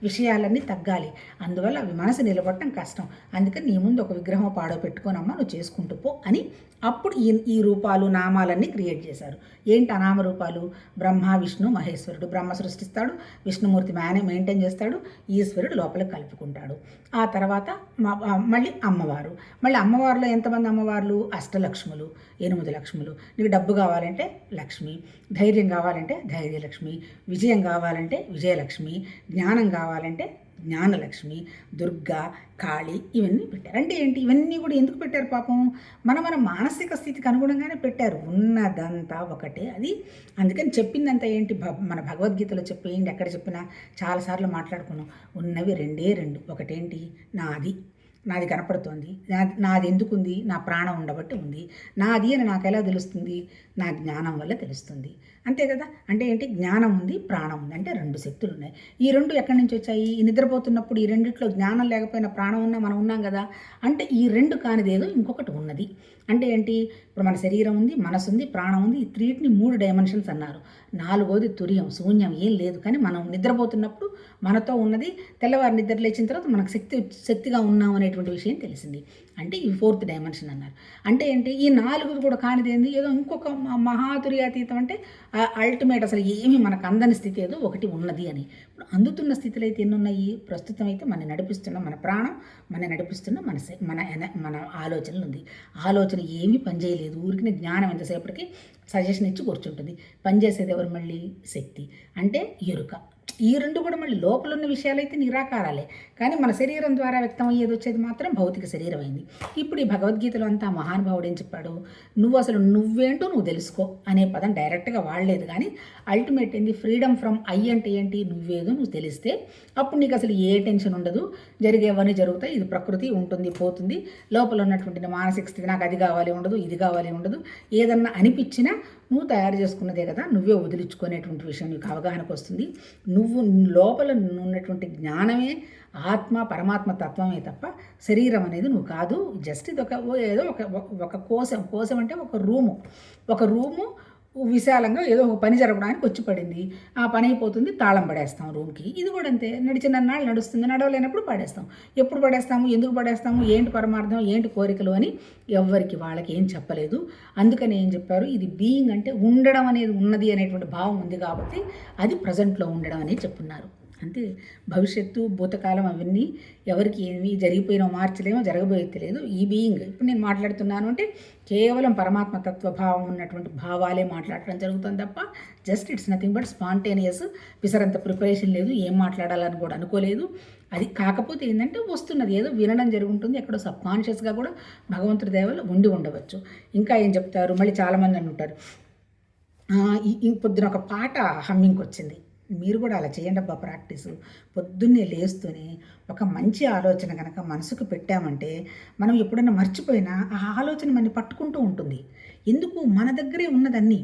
విషయాలన్నీ తగ్గాలి. అందువల్ల అవి మనసు నిలబడటం కష్టం. అందుకని నీ ముందు ఒక విగ్రహం పాడో పెట్టుకోనమ్మా, నువ్వు చేసుకుంటూ పో అని అప్పుడు ఈ రూపాలు నామాలన్నీ క్రియేట్ చేశారు. ఏంటి ఆ నామరూపాలు, బ్రహ్మ విష్ణు మహేశ్వరుడు. బ్రహ్మ సృష్టిస్తాడు, విష్ణుమూర్తి మెయింటైన్ చేస్తాడు, ఈశ్వరుడు లోపలికి కలుపుకుంటాడు. ఆ తర్వాత మళ్ళీ అమ్మవారిలో ఎంతమంది అమ్మవార్లు, అష్టలక్ష్ములు, 8 లక్ష్ములు. నీకు డబ్బు కావాలంటే లక్ష్మి, ధైర్యం కావాలంటే ధైర్యలక్ష్మి, విజయం కావాలంటే విజయలక్ష్మి, జ్ఞానం కావాలంటే జ్ఞానలక్ష్మి, దుర్గా, కాళి, ఇవన్నీ పెట్టారు. అంటే ఏంటి, ఇవన్నీ కూడా ఎందుకు పెట్టారు పాపం, మన మానసిక స్థితికి అనుగుణంగానే పెట్టారు. ఉన్నదంతా ఒకటే అది. అందుకని చెప్పిందంతా ఏంటి, మన భగవద్గీతలో చెప్పేయండి, ఎక్కడ చెప్పినా చాలాసార్లు మాట్లాడుకున్నాం. ఉన్నవి రెండు. ఒకటేంటి, నాది కనపడుతోంది, నాది ఎందుకుంది, నా ప్రాణం ఉండబట్టి ఉంది. నాది అని నాకు ఎలా తెలుస్తుంది, నా జ్ఞానం వల్ల తెలుస్తుంది, అంతే కదా. అంటే ఏంటి, జ్ఞానం ఉంది, ప్రాణం ఉంది, అంటే 2 శక్తులు ఉన్నాయి. ఈ 2 ఎక్కడి నుంచి వచ్చాయి, ఈ నిద్రపోతున్నప్పుడు ఈ రెండిట్లో జ్ఞానం లేకపోయినా ప్రాణం ఉన్నా మనం ఉన్నాం కదా. అంటే ఈ 2 కానిదేదో ఇంకొకటి ఉన్నది. అంటే ఏంటి, ఇప్పుడు మన శరీరం ఉంది, మనసు ఉంది, ప్రాణం ఉంది. ఈ 3 డైమెన్షన్స్ అన్నారు. 4వది తురియం, శూన్యం, ఏం లేదు. కానీ మనం నిద్రపోతున్నప్పుడు మనతో ఉన్నది, తెల్లవారు నిద్ర లేచిన తర్వాత మనకు శక్తిగా ఉన్నాం అనేటువంటి విషయం తెలిసింది. అంటే ఈ 4th డైమెన్షన్ అన్నారు. అంటే ఏంటి, ఈ 4 కూడా కానిదేంది, ఏదో ఇంకొక మహాతుర్యాతీతం, అంటే అల్టిమేట్, అసలు ఏమి మనకు అందని స్థితి ఏదో ఒకటి ఉన్నది అని. ఇప్పుడు అందుతున్న స్థితులు అయితే ఎన్ని ఉన్నాయి, ప్రస్తుతం అయితే మనం నడిపిస్తున్న మన ప్రాణం, మనం నడిపిస్తున్న మన ఆలోచనలు ఉంది. ఆలోచన ఏమీ పనిచేయలేదు, ఊరికి జ్ఞానం ఎంతసేపటికి సజెషన్ ఇచ్చి కూర్చుంటుంది. పనిచేసేది ఎవరు, మళ్ళీ శక్తి అంటే ఎరుక. ఈ 2 కూడా మళ్ళీ లోపల ఉన్న విషయాలైతే నిరాకారాలే, కానీ మన శరీరం ద్వారా వ్యక్తం అయ్యేది వచ్చేది మాత్రం భౌతిక శరీరం అయింది. ఇప్పుడు ఈ భగవద్గీతలో అంతా మహానుభావుడు ఏం చెప్పాడు, నువ్వేంటో నువ్వు తెలుసుకో అనే పదం డైరెక్ట్గా వాడలేదు, కానీ అల్టిమేట్ ఏంది, ఫ్రీడమ్ ఫ్రమ్ ఐ అంటే ఏంటి, నువ్వేదో నువ్వు తెలిస్తే అప్పుడు నీకు అసలు ఏ టెన్షన్ ఉండదు, జరిగేవన్నీ జరుగుతాయి, ఇది ప్రకృతి ఉంటుంది పోతుంది, లోపల ఉన్నటువంటి మానసిక స్థితి, నాకు అది కావాలి ఉండదు, ఇది కావాలి ఉండదు, ఏదన్నా అనిపించినా నువ్వు తయారు చేసుకున్నదే కదా, నువ్వే వదిలించుకునేటువంటి విషయం నీకు అవగాహనకు వస్తుంది. నువ్వు లోపల ఉన్నటువంటి జ్ఞానమే ఆత్మ పరమాత్మ తత్వమే తప్ప శరీరం అనేది నువ్వు కాదు. జస్ట్ ఇది ఏదో ఒక కోశం అంటే ఒక రూము విశాలంగా ఏదో ఒక పని జరగడానికి వచ్చి పడింది. ఆ పని అయిపోతుంది, తాళం పడేస్తాం రూమ్కి. ఇది కూడా అంతే, నడిచినన్నాళ్ళు నడుస్తుంది, నడవలేనప్పుడు పడేస్తాం. ఎప్పుడు పడేస్తాము, ఎందుకు పడేస్తాము, ఏంటి పరమార్థం, ఏంటి కోరికలు అని ఎవరికి వాళ్ళకి ఏం చెప్పలేదు. అందుకని ఏం చెప్పారు, ఇది బీయింగ్ అంటే ఉండడం అనేది ఉన్నది అనేటువంటి భావం ఉంది కాబట్టి అది ప్రజెంట్లో ఉండడం అనేది చెప్పున్నారు. అంతే. భవిష్యత్తు భూతకాలం అవన్నీ ఎవరికి ఏమి జరిగిపోయినా మార్చలేమో, జరగబోయేది తెలియదు. ఈ బీయింగ్ ఇప్పుడు నేను మాట్లాడుతున్నాను అంటే కేవలం పరమాత్మ తత్వభావం ఉన్నటువంటి భావాలే మాట్లాడటం జరుగుతుంది తప్ప just it's nothing but spontaneous. పిసరంత ప్రిపరేషన్ లేదు, ఏం మాట్లాడాలని కూడా అనుకోలేదు. అది కాకపోతే ఏంటంటే వస్తున్నది ఏదో వినడం జరుగుతుంది, ఎక్కడో సబ్కాన్షియస్గా కూడా భగవంతుడి దేవలు ఉండి ఉండవచ్చు. ఇంకా ఏం చెప్తారు, మళ్ళీ చాలామంది అంటుంటారు పొద్దున ఒక పాట హమ్మింగ్కి వచ్చింది. మీరు కూడా అలా చేయండి అబ్బా ప్రాక్టీసు. పొద్దున్నే లేస్తూనే ఒక మంచి ఆలోచన కనుక మనసుకు పెట్టామంటే మనం ఎప్పుడైనా మర్చిపోయినా ఆ ఆలోచన మనని పట్టుకుంటూ ఉంటుంది. ఎందుకు, మన దగ్గరే ఉన్నదన్నీ.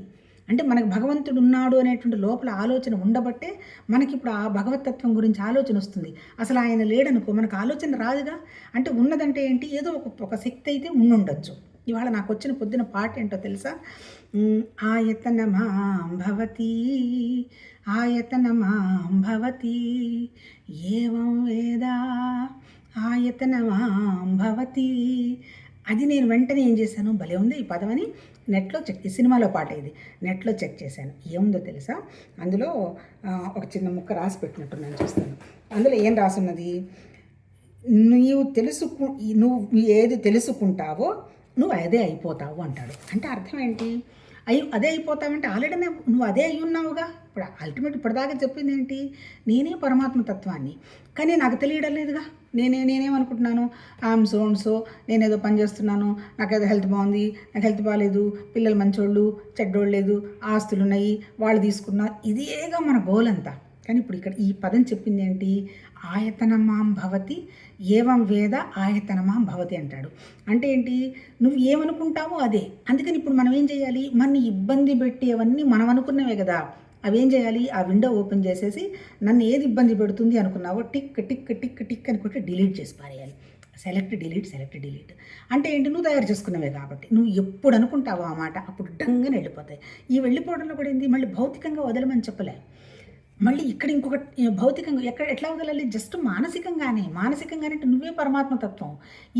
అంటే మనకు భగవంతుడు ఉన్నాడు అనేటువంటి లోపల ఆలోచన ఉండబట్టే మనకి ఇప్పుడు ఆ భగవతత్వం గురించి ఆలోచన వస్తుంది. అసలు ఆయన లేడనుకో మనకు ఆలోచన రాదుగా. అంటే ఉన్నదంటే ఏంటి, ఏదో ఒక శక్తి అయితే ఉండుండొచ్చు. ఇవాళ నాకు వచ్చిన పొద్దున పాట ఏంటో తెలుసా, ఆయతనమాం భవతి ఆయతనమాం భవతి ఏవం వేద ఆయతనమాం భవతి. అది నేను వెంటనే ఏం చేశాను, భలే ఉంది ఈ పదమని నెట్లో ఈ సినిమాలో పాట ఇది నెట్లో చెక్ చేశాను. ఏముందో తెలుసా, అందులో ఒక చిన్న ముక్క రాసి పెట్టినట్టు నేను చూస్తాను. అందులో ఏం రాసున్నది, నువ్వు ఏది తెలుసుకుంటావో నువ్వు అదే అయిపోతావు అంటాడు. అంటే అర్థం ఏంటి, అదే అయిపోతావంటే ఆల్రెడీ నువ్వు అదే అయి ఉన్నావుగా. ఇప్పుడు అల్టిమేట్ ఇప్పటిదాకా చెప్పింది ఏంటి, నేనే పరమాత్మ తత్వాన్ని, కానీ నాకు తెలియడం లేదుగా. నేనేమనుకుంటున్నాను, ఐఎమ్ సో నేనేదో పని చేస్తున్నాను, నాకేదో హెల్త్ బాగుంది, నాకు హెల్త్ బాగాలేదు, పిల్లలు మంచోళ్ళు చెడ్డోళ్ళు లేదు, ఆస్తులు ఉన్నాయి వాళ్ళు తీసుకున్నారు, ఇదేగా మన గోల్ అంతా. కానీ ఇప్పుడు ఇక్కడ ఈ పదం చెప్పింది ఏంటి, ఆయతనమాం భవతి ఏవం వేద ఆయతనమాం భవతి అంటాడు. అంటే ఏంటి, నువ్వు ఏమనుకుంటావో అదే. అందుకని ఇప్పుడు మనం ఏం చేయాలి, మనని ఇబ్బంది పెట్టేవన్నీ మనం అనుకున్నవే కదా, అవేం చేయాలి, ఆ విండో ఓపెన్ చేసేసి నన్ను ఏది ఇబ్బంది పెడుతుంది అనుకున్నావో టిక్ టిక్ టిక్ టిక్ అని కొట్టి డిలీట్ చేసి పారేయాలి. సెలెక్ట్ డిలీట్ అంటే ఏంటి, నువ్వు తయారు చేసుకున్నవే కాబట్టి నువ్వు ఎప్పుడు అనుకుంటావో ఆ మాట అప్పుడు డంగని వెళ్ళిపోతాయి. ఈ వెళ్ళిపోవడంలో కూడా ఏంది, మళ్ళీ భౌతికంగా వదలమని చెప్పలే. మళ్ళీ ఇక్కడ ఇంకొక భౌతికంగా ఎట్లా వదలాలి, జస్ట్ మానసికంగానే అంటే నువ్వే పరమాత్మతత్వం.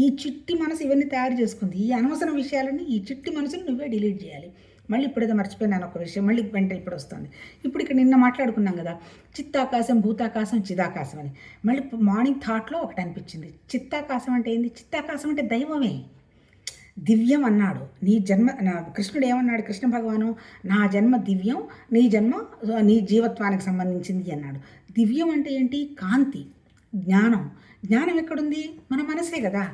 ఈ చిట్టి మనసు ఇవన్నీ తయారు చేసుకుంది, ఈ అనవసర విషయాలన్నీ ఈ చిట్టి మనసుని నువ్వే డిలీట్ చేయాలి. మళ్ళీ ఇప్పుడేదో మర్చిపోయినాను ఒక విషయం, మళ్ళీ వెంట ఇప్పుడు వస్తుంది. ఇప్పుడు ఇక్కడ నిన్న మాట్లాడుకున్నాం కదా, చిత్తాకాశం భూతాకాశం చిదాకాశం అని. మళ్ళీ మార్నింగ్ థాట్లో ఒకటి అనిపించింది, చిత్తాకాశం అంటే ఏంది, చిత్తాకాశం అంటే దైవమే, దివ్యం అన్నాడు. కృష్ణుడు ఏమన్నాడు, కృష్ణ భగవాను, నా జన్మ దివ్యం, నీ జీవత్వానికి సంబంధించింది అన్నాడు. దివ్యం అంటే ఏంటి, కాంతి, జ్ఞానం ఎక్కడుంది, మన మనసే కదా.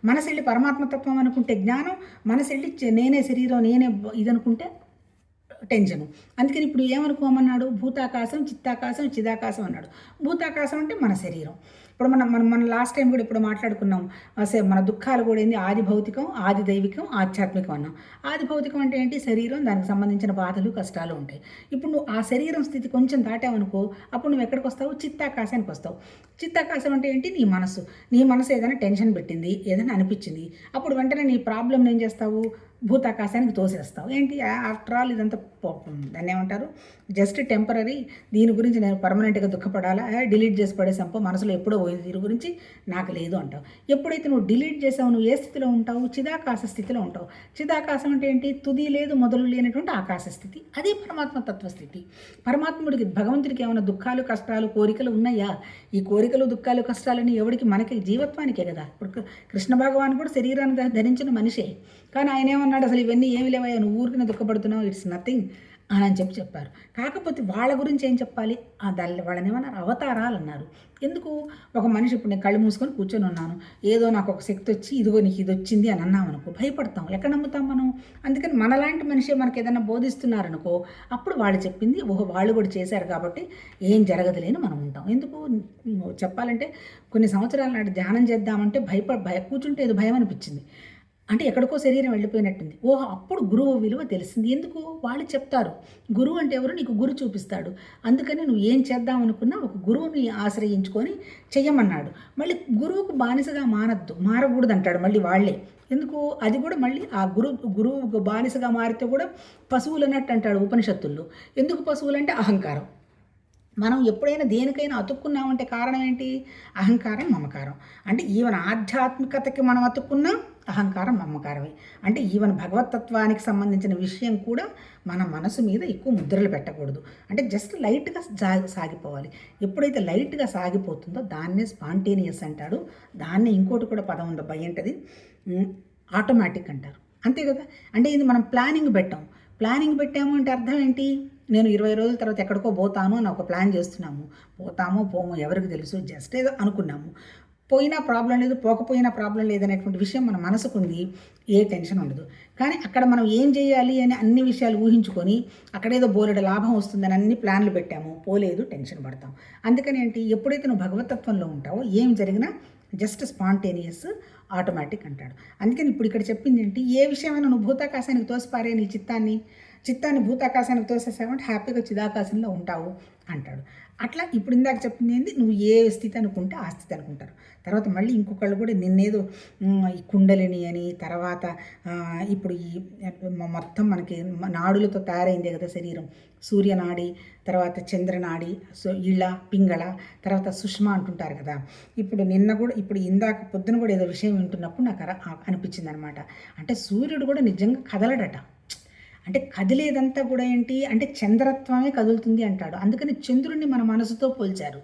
మనసు వెళ్ళి పరమాత్మతత్వం అనుకుంటే జ్ఞానం, మనసు వెళ్ళి నేనే శరీరం నేనే ఇదనుకుంటే టెన్షను. అందుకని ఇప్పుడు ఏమనుకోమన్నాడు, భూతాకాశం చిత్తాకాశం చిదాకాశం అన్నాడు. భూతాకాశం అంటే మన శరీరం. ఇప్పుడు మన లాస్ట్ టైం కూడా ఇప్పుడు మాట్లాడుకున్నాం, మన దుఃఖాలు కూడా ఏంది, ఆది భౌతికం ఆది దైవికం ఆధ్యాత్మికం అన్నాం. ఆది భౌతికం అంటే ఏంటి, శరీరం, దానికి సంబంధించిన బాధలు కష్టాలు ఉంటాయి. ఇప్పుడు నువ్వు ఆ శరీరం స్థితి కొంచెం దాటావనుకో, అప్పుడు నువ్వు ఎక్కడికి వస్తావు, చిత్తాకాశానికి వస్తావు. చిత్తాకాశం అంటే ఏంటి, నీ మనసు ఏదైనా టెన్షన్ పెట్టింది, ఏదైనా అనిపించింది, అప్పుడు వెంటనే నీ ప్రాబ్లం ఏం చేస్తావు, భూతాకాశానికి తోసేస్తావు. ఏంటి, ఆఫ్టర్ ఆల్ ఇదంతా దాన్ని ఏమంటారు, జస్ట్ టెంపరీ, దీని గురించి నేను పర్మనెంట్గా దుఃఖపడాలా, డిలీట్ చేసి పడేసాంపో, మనసులో ఎప్పుడో పోయింది, దీని గురించి నాకు లేదు అంటావు. ఎప్పుడైతే నువ్వు డిలీట్ చేసావు, నువ్వు ఏ స్థితిలో ఉంటావు, చిదాకాశ స్థితిలో ఉంటావు. చిదాకాశం అంటే ఏంటి, తుది లేదు మొదలు లేనటువంటి ఆకాశ స్థితి, అదే పరమాత్మ తత్వస్థితి. పరమాత్ముడికి భగవంతుడికి ఏమైనా దుఃఖాలు కష్టాలు కోరికలు ఉన్నాయా, ఈ కోరికలు దుఃఖాలు కష్టాలని ఎవరికి, మనకి జీవత్వానికే కదా. ఇప్పుడు కృష్ణ భగవాన్ కూడా శరీరాన్ని ధరించిన మనిషే, కానీ ఆయన ఏమన్నాడు, అసలు ఇవన్నీ ఏమి లేవయ్యా, నువ్వు ఊరికిన దుఃఖపడుతున్నావు, ఇట్స్ నథింగ్ అని చెప్పారు. కాకపోతే వాళ్ళ గురించి ఏం చెప్పాలి, వాళ్ళని ఏమన్నారు, అవతారాలు అన్నారు. ఎందుకు, ఒక మనిషి ఇప్పుడు నేను కళ్ళు మూసుకొని కూర్చొని ఉన్నాను, ఏదో నాకు ఒక శక్తి వచ్చి ఇదిగో నీకు ఇది వచ్చింది అని అన్నాం అనుకో, భయపడతాం, ఎక్కడ నమ్ముతాం మనం. అందుకని మనలాంటి మనిషి మనకి ఏదైనా బోధిస్తున్నారనుకో, అప్పుడు వాళ్ళు చెప్పింది ఓహో వాళ్ళు కూడా చేశారు కాబట్టి ఏం జరగదులేని మనం ఉంటాం. ఎందుకు చెప్పాలంటే కొన్ని సంవత్సరాల నాటి ధ్యానం చేద్దామంటే కూర్చుంటే ఏదో భయం అనిపించింది. అంటే ఎక్కడికో శరీరం వెళ్ళిపోయినట్టుంది. ఓహో! అప్పుడు గురువు విలువ తెలిసింది. ఎందుకు? వాళ్ళు చెప్తారు. గురువు అంటే ఎవరు? నీకు గురు చూపిస్తాడు. అందుకని నువ్వు ఏం చేద్దాం అనుకున్నా ఒక గురువుని ఆశ్రయించుకొని చెయ్యమన్నాడు. మళ్ళీ గురువుకు బానిసగా మారకూడదంటాడు మళ్ళీ వాళ్ళే. ఎందుకు? అది కూడా మళ్ళీ ఆ గురువుకు బానిసగా మారితే కూడా పశువులన్నట్టు అంటాడు ఉపనిషత్తుల్లో. ఎందుకు పశువులంటే అహంకారం. మనం ఎప్పుడైనా దేనికైనా అతుక్కున్నామంటే కారణం ఏంటి? అహంకారం, మమకారం. అంటే ఈవెన్ ఆధ్యాత్మికతకి మనం అతుక్కున్నా అహంకారం, మమకారమే. అంటే ఈవెన్ భగవతత్వానికి సంబంధించిన విషయం కూడా మన మనసు మీద ఎక్కువ ముద్రలు పెట్టకూడదు. అంటే జస్ట్ లైట్గా సాగిపోవాలి. ఎప్పుడైతే లైట్గా సాగిపోతుందో దాన్నే స్పాంటేనియస్ అంటాడు. దాన్ని ఇంకోటి కూడా పదం ఉంది, భయంటది ఆటోమేటిక్ అంటారు. అంతే కదా. అంటే ఇది మనం ప్లానింగ్ పెట్టాము అంటే అర్థం ఏంటి? నేను 20 రోజుల తర్వాత ఎక్కడికో పోతాను అని ఒక ప్లాన్ చేస్తున్నాము. పోతామో పోమో ఎవరికి తెలుసు, జస్ట్ ఏదో అనుకున్నాము. పోయినా ప్రాబ్లం లేదు, పోకపోయినా ప్రాబ్లం లేదనేటువంటి విషయం మన మనసుకుంది, ఏ టెన్షన్ ఉండదు. కానీ అక్కడ మనం ఏం చేయాలి అని అన్ని విషయాలు ఊహించుకొని అక్కడేదో బోలెడు లాభం వస్తుందని అన్ని ప్లాన్లు పెట్టాము, పోలేదు, టెన్షన్ పడతాం. అందుకని ఏంటి? ఎప్పుడైతే నువ్వు భగవతత్వంలో ఉంటావో ఏం జరిగినా జస్ట్ స్పాంటేనియస్, ఆటోమేటిక్ అంటాడు. అందుకని ఇప్పుడు ఇక్కడ చెప్పింది ఏంటి? ఏ విషయమైనా నువ్వు భూతాకాశానికి తోసిపారే నీ చిత్తాన్ని భూతాకాశానికి తోసేసావంటే హ్యాపీగా చిదాకాశంలో ఉంటావు అంటాడు. అట్లా ఇప్పుడు ఇందాక చెప్పింది ఏంది? నువ్వు ఏ స్థితి అనుకుంటే ఆ స్థితి అనుకుంటారు. తర్వాత మళ్ళీ ఇంకొకళ్ళు కూడా నిన్నేదో ఈ కుండలిని అని, తర్వాత ఇప్పుడు ఈ మొత్తం మనకి నాడులతో తయారైందే కదా శరీరం. సూర్యనాడి, తర్వాత చంద్రనాడి, ఇళ, పింగళ, తర్వాత సుష్మా అంటుంటారు కదా. ఇప్పుడు ఇందాక పొద్దున కూడా ఏదో విషయం వింటున్నప్పుడు నాకు అనిపించింది అనమాట. అంటే సూర్యుడు కూడా నిజంగా కదలడట. అంటే కదిలేదంతా కూడా ఏంటి అంటే చంద్రత్వమే కదులుతుంది అంటాడు. అందుకని చంద్రుడిని మన మనసుతో పోల్చారు.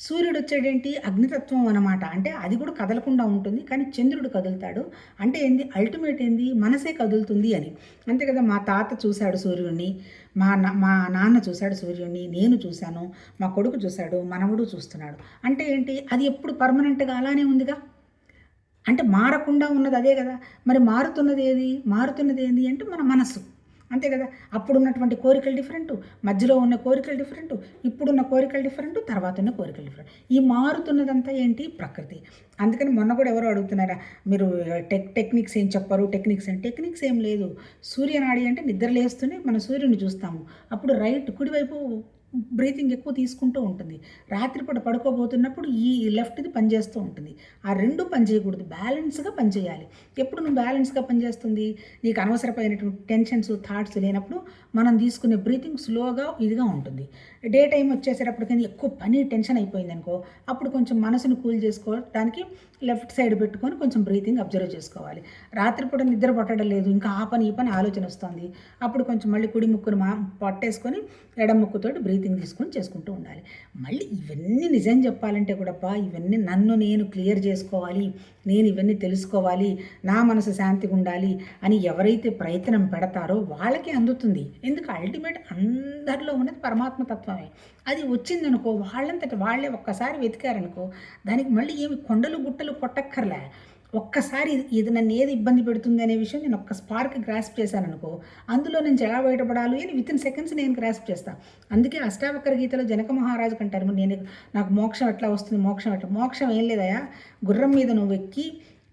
సూర్యుడు వచ్చాడేంటి అగ్నితత్వం అన్నమాట. అంటే అది కూడా కదలకుండా ఉంటుంది, కానీ చంద్రుడు కదులుతాడు. అంటే ఏంది? అల్టిమేట్ ఏంది? మనసే కదులుతుంది అని. అంతే కదా. మా తాత చూశాడు సూర్యుడిని, మా నాన్న చూశాడు సూర్యుడిని, నేను చూశాను, మా కొడుకు చూశాడు, మనవడు చూస్తున్నాడు. అంటే ఏంటి? అది ఎప్పుడు పర్మనెంట్గా అలానే ఉందిగా. అంటే మారకుండా ఉన్నది అదే కదా. మరి మారుతున్నది ఏంది అంటే మన మనసు. అంతే కదా. అప్పుడున్నటువంటి కోరికలు డిఫరెంట్, మధ్యలో ఉన్న కోరికలు డిఫరెంట్, ఇప్పుడున్న కోరికలు డిఫరెంట్, తర్వాత ఉన్న కోరికలు డిఫరెంట్. ఈ మారుతున్నదంతా ఏంటి? ప్రకృతి. అందుకని మొన్న కూడా ఎవరో అడుగుతున్నారా, మీరు టెక్నిక్స్ ఏం చెప్పారు? టెక్నిక్స్ ఏం లేదు. సూర్యనాడి అంటే నిద్ర లేస్తూనే మన సూర్యుని చూస్తాము. అప్పుడు కుడివైపు బ్రీతింగ్ ఎక్కువ తీసుకుంటూ ఉంటుంది. రాత్రిపూట పడుకోబోతున్నప్పుడు ఈ లెఫ్ట్ది పనిచేస్తూ ఉంటుంది. ఆ రెండు పనిచేయకూడదు, బ్యాలెన్స్గా పనిచేయాలి. ఎప్పుడు నువ్వు బ్యాలెన్స్గా పనిచేస్తుంది? నీకు అనవసరమైనటువంటి టెన్షన్స్, థాట్స్ లేనప్పుడు మనం తీసుకునే బ్రీతింగ్ స్లోగా ఇదిగా ఉంటుంది. డే టైం వచ్చేసేటప్పటికీ ఎక్కువ టెన్షన్ అయిపోయింది అనుకో, అప్పుడు కొంచెం మనసును కూల్ చేసుకోవడానికి లెఫ్ట్ సైడ్ పెట్టుకొని కొంచెం బ్రీతింగ్ అబ్జర్వ్ చేసుకోవాలి. రాత్రిపూట నిద్ర పట్టడం లేదు, ఇంకా ఈ పని ఆలోచన వస్తుంది, అప్పుడు కొంచెం మళ్ళీ కుడి ముక్కును పట్టేసుకొని ఎడం ముక్కుతోటి బ్రీతింగ్ తీసుకొని చేసుకుంటూ ఉండాలి. మళ్ళీ ఇవన్నీ నిజం చెప్పాలంటే కూడా ఇవన్నీ నన్ను నేను క్లియర్ చేసుకోవాలి, నేను ఇవన్నీ తెలుసుకోవాలి, నా మనసు శాంతిగా ఉండాలి అని ఎవరైతే ప్రయత్నం పెడతారో వాళ్ళకే అందుతుంది. ఎందుకు? అల్టిమేట్ అందరిలో ఉన్నది పరమాత్మ తత్వమే. అది వచ్చిందనుకో, వాళ్ళంతటి వాళ్ళే ఒక్కసారి వెతికారనుకో, దానికి మళ్ళీ ఏమి కొండలు గుట్టలు కొట్టక్కర్లే. ఒక్కసారి ఇది నన్ను ఏది ఇబ్బంది పెడుతుంది అనే విషయం నేను ఒక్క స్పార్క్ గ్రాస్ప్ చేశాను అనుకో, అందులో నుంచి ఎలా బయటపడాలి అని వితిన్ సెకండ్స్ నేను గ్రాస్ప్ చేస్తాను. అందుకే అష్టావక్ర గీతలో జనక మహారాజు కంటారు, నాకు మోక్షం ఎట్లా వస్తుంది? మోక్షం ఏం లేదయా, గుర్రం మీద నువ్వు ఎక్కి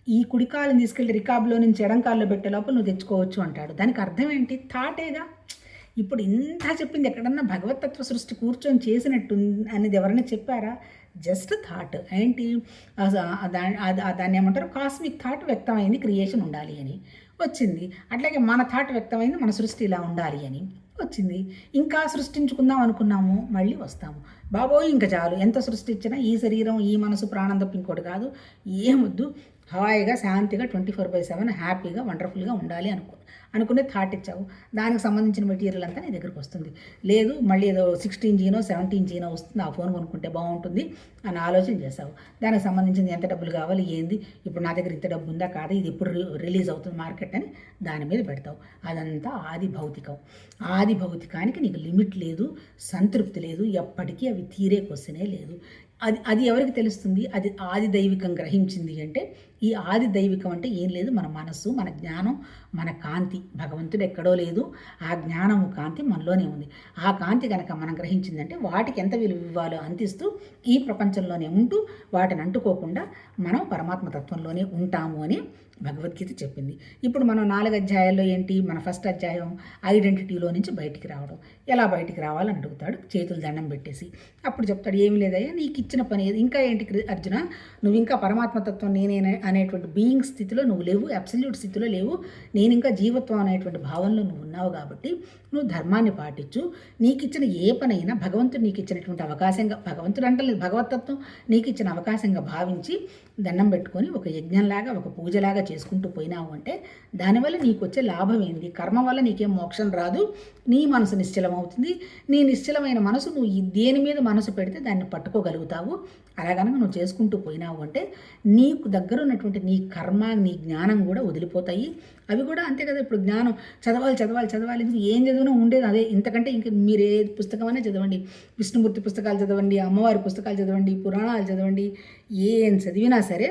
ఈ కుడికాలను తీసుకెళ్ళి రికాబ్లో నుంచి ఎడంకాల్లో పెట్టే లోపల నువ్వు తెచ్చుకోవచ్చు అంటాడు. దానికి అర్థం ఏంటి? థాటేగా. ఇప్పుడు ఇంత చెప్పింది ఎక్కడన్నా భగవతత్వ సృష్టి కూర్చొని చేసినట్టు అనేది ఎవరైనా చెప్పారా? జస్ట్ థాట్ ఏంటి, దాన్ని ఏమంటారు, కాస్మిక్ థాట్ వ్యక్తమైంది, క్రియేషన్ ఉండాలి అని వచ్చింది. అట్లాగే మన థాట్ వ్యక్తమైంది, మన సృష్టి ఇలా ఉండాలి అని వచ్చింది. ఇంకా సృష్టించుకుందాం అనుకున్నాము, మళ్ళీ వస్తాము. బాబోయ్ ఇంకా చాలు, ఎంత సృష్టించినా ఈ శరీరం, ఈ మనసు, ప్రాణం తప్ప ఇంకోటి కాదు, ఏమొద్దు, హాయిగా శాంతిగా 24/7 హ్యాపీగా వండర్ఫుల్గా ఉండాలి అనుకునే థాట్ ఇచ్చావు. దానికి సంబంధించిన మెటీరియల్ అంతా నీ దగ్గరికి వస్తుంది. లేదు మళ్ళీ ఏదో 16Gనో 17Gనో వస్తుంది, ఆ ఫోన్ కొనుక్కుంటే బాగుంటుంది అని ఆలోచన చేసావు. దానికి సంబంధించింది ఎంత డబ్బులు కావాలి, ఏంది, ఇప్పుడు నా దగ్గర ఇంత డబ్బు ఉందా కాదు, ఇది ఎప్పుడు రిలీజ్ అవుతుంది మార్కెట్ అని దాని మీద పెడతావు. అదంతా ఆది భౌతికానికి నీకు లిమిట్ లేదు, సంతృప్తి లేదు, ఎప్పటికీ అవి తీరే క్వశ్చనే లేదు. అది ఎవరికి తెలుస్తుంది? అది ఆది దైవికం గ్రహించింది అంటే, ఈ ఆది దైవికం అంటే ఏం లేదు, మన మనస్సు, మన జ్ఞానం, మన కాంతి. భగవంతుడు ఎక్కడో లేదు, ఆ జ్ఞానము కాంతి మనలోనే ఉంది. ఆ కాంతి కనుక మనం గ్రహించిందంటే వాటికి ఎంత విలువ ఇవ్వాలో అందిస్తూ ఈ ప్రపంచంలోనే ఉంటూ వాటిని అంటుకోకుండా మనం పరమాత్మ తత్వంలోనే ఉంటాము అని భగవద్గీత చెప్పింది. ఇప్పుడు మనం 4 అధ్యాయాల్లో ఏంటి, మన ఫస్ట్ అధ్యాయం ఐడెంటిటీలో నుంచి బయటికి రావడం. ఎలా బయటికి రావాలని అడుగుతాడు చేతులు దండం పెట్టేసి. అప్పుడు చెప్తాడు, ఏమి లేదయ్యా నీకు ఇచ్చిన పని ఏది, ఇంకా ఏంటి అర్జున, నువ్వు ఇంకా పరమాత్మతత్వం నేనే అనేటువంటి బీయింగ్ స్థితిలో నువ్వు లేవు, అబ్సల్యూట్ స్థితిలో లేవు, నేను ఇంకా జీవత్వం అనేటువంటి భావనలో నువ్వు ఉన్నావు కాబట్టి నువ్వు ధర్మాన్ని పాటించు. నీకు ఇచ్చిన ఏ పనైనా భగవంతుడు నీకు ఇచ్చినటువంటి అవకాశంగా, భగవంతుడు అంటలేదు భగవతత్వం నీకు ఇచ్చిన అవకాశంగా భావించి దండం పెట్టుకొని ఒక యజ్ఞంలాగా ఒక పూజలాగా చేసుకుంటూ పోయినావు అంటే దానివల్ల నీకు వచ్చే లాభం ఏంది? కర్మ వల్ల నీకేం మోక్షం రాదు, నీ మనసు నిశ్చలమవుతుంది. నీ నిశ్చలమైన మనసు నువ్వు దేని మీద మనసు పెడితే దాన్ని పట్టుకోగలుగుతావు. అలాగనగా నువ్వు చేసుకుంటూ పోయినావు అంటే నీకు దగ్గర ఉన్నటువంటి నీ కర్మ నీ జ్ఞానం కూడా వదిలిపోతాయి. అవి కూడా అంతే కదా. ఇప్పుడు జ్ఞానం చదవాలి చదవాలి చదవాలి, ఏం చదివినా ఉండేది అదే. ఇంతకంటే ఇంక మీరు ఏ పుస్తకమైనా చదవండి, విష్ణుమూర్తి పుస్తకాలు చదవండి, అమ్మవారి పుస్తకాలు చదవండి, పురాణాలు చదవండి, ఏం చదివినా సరే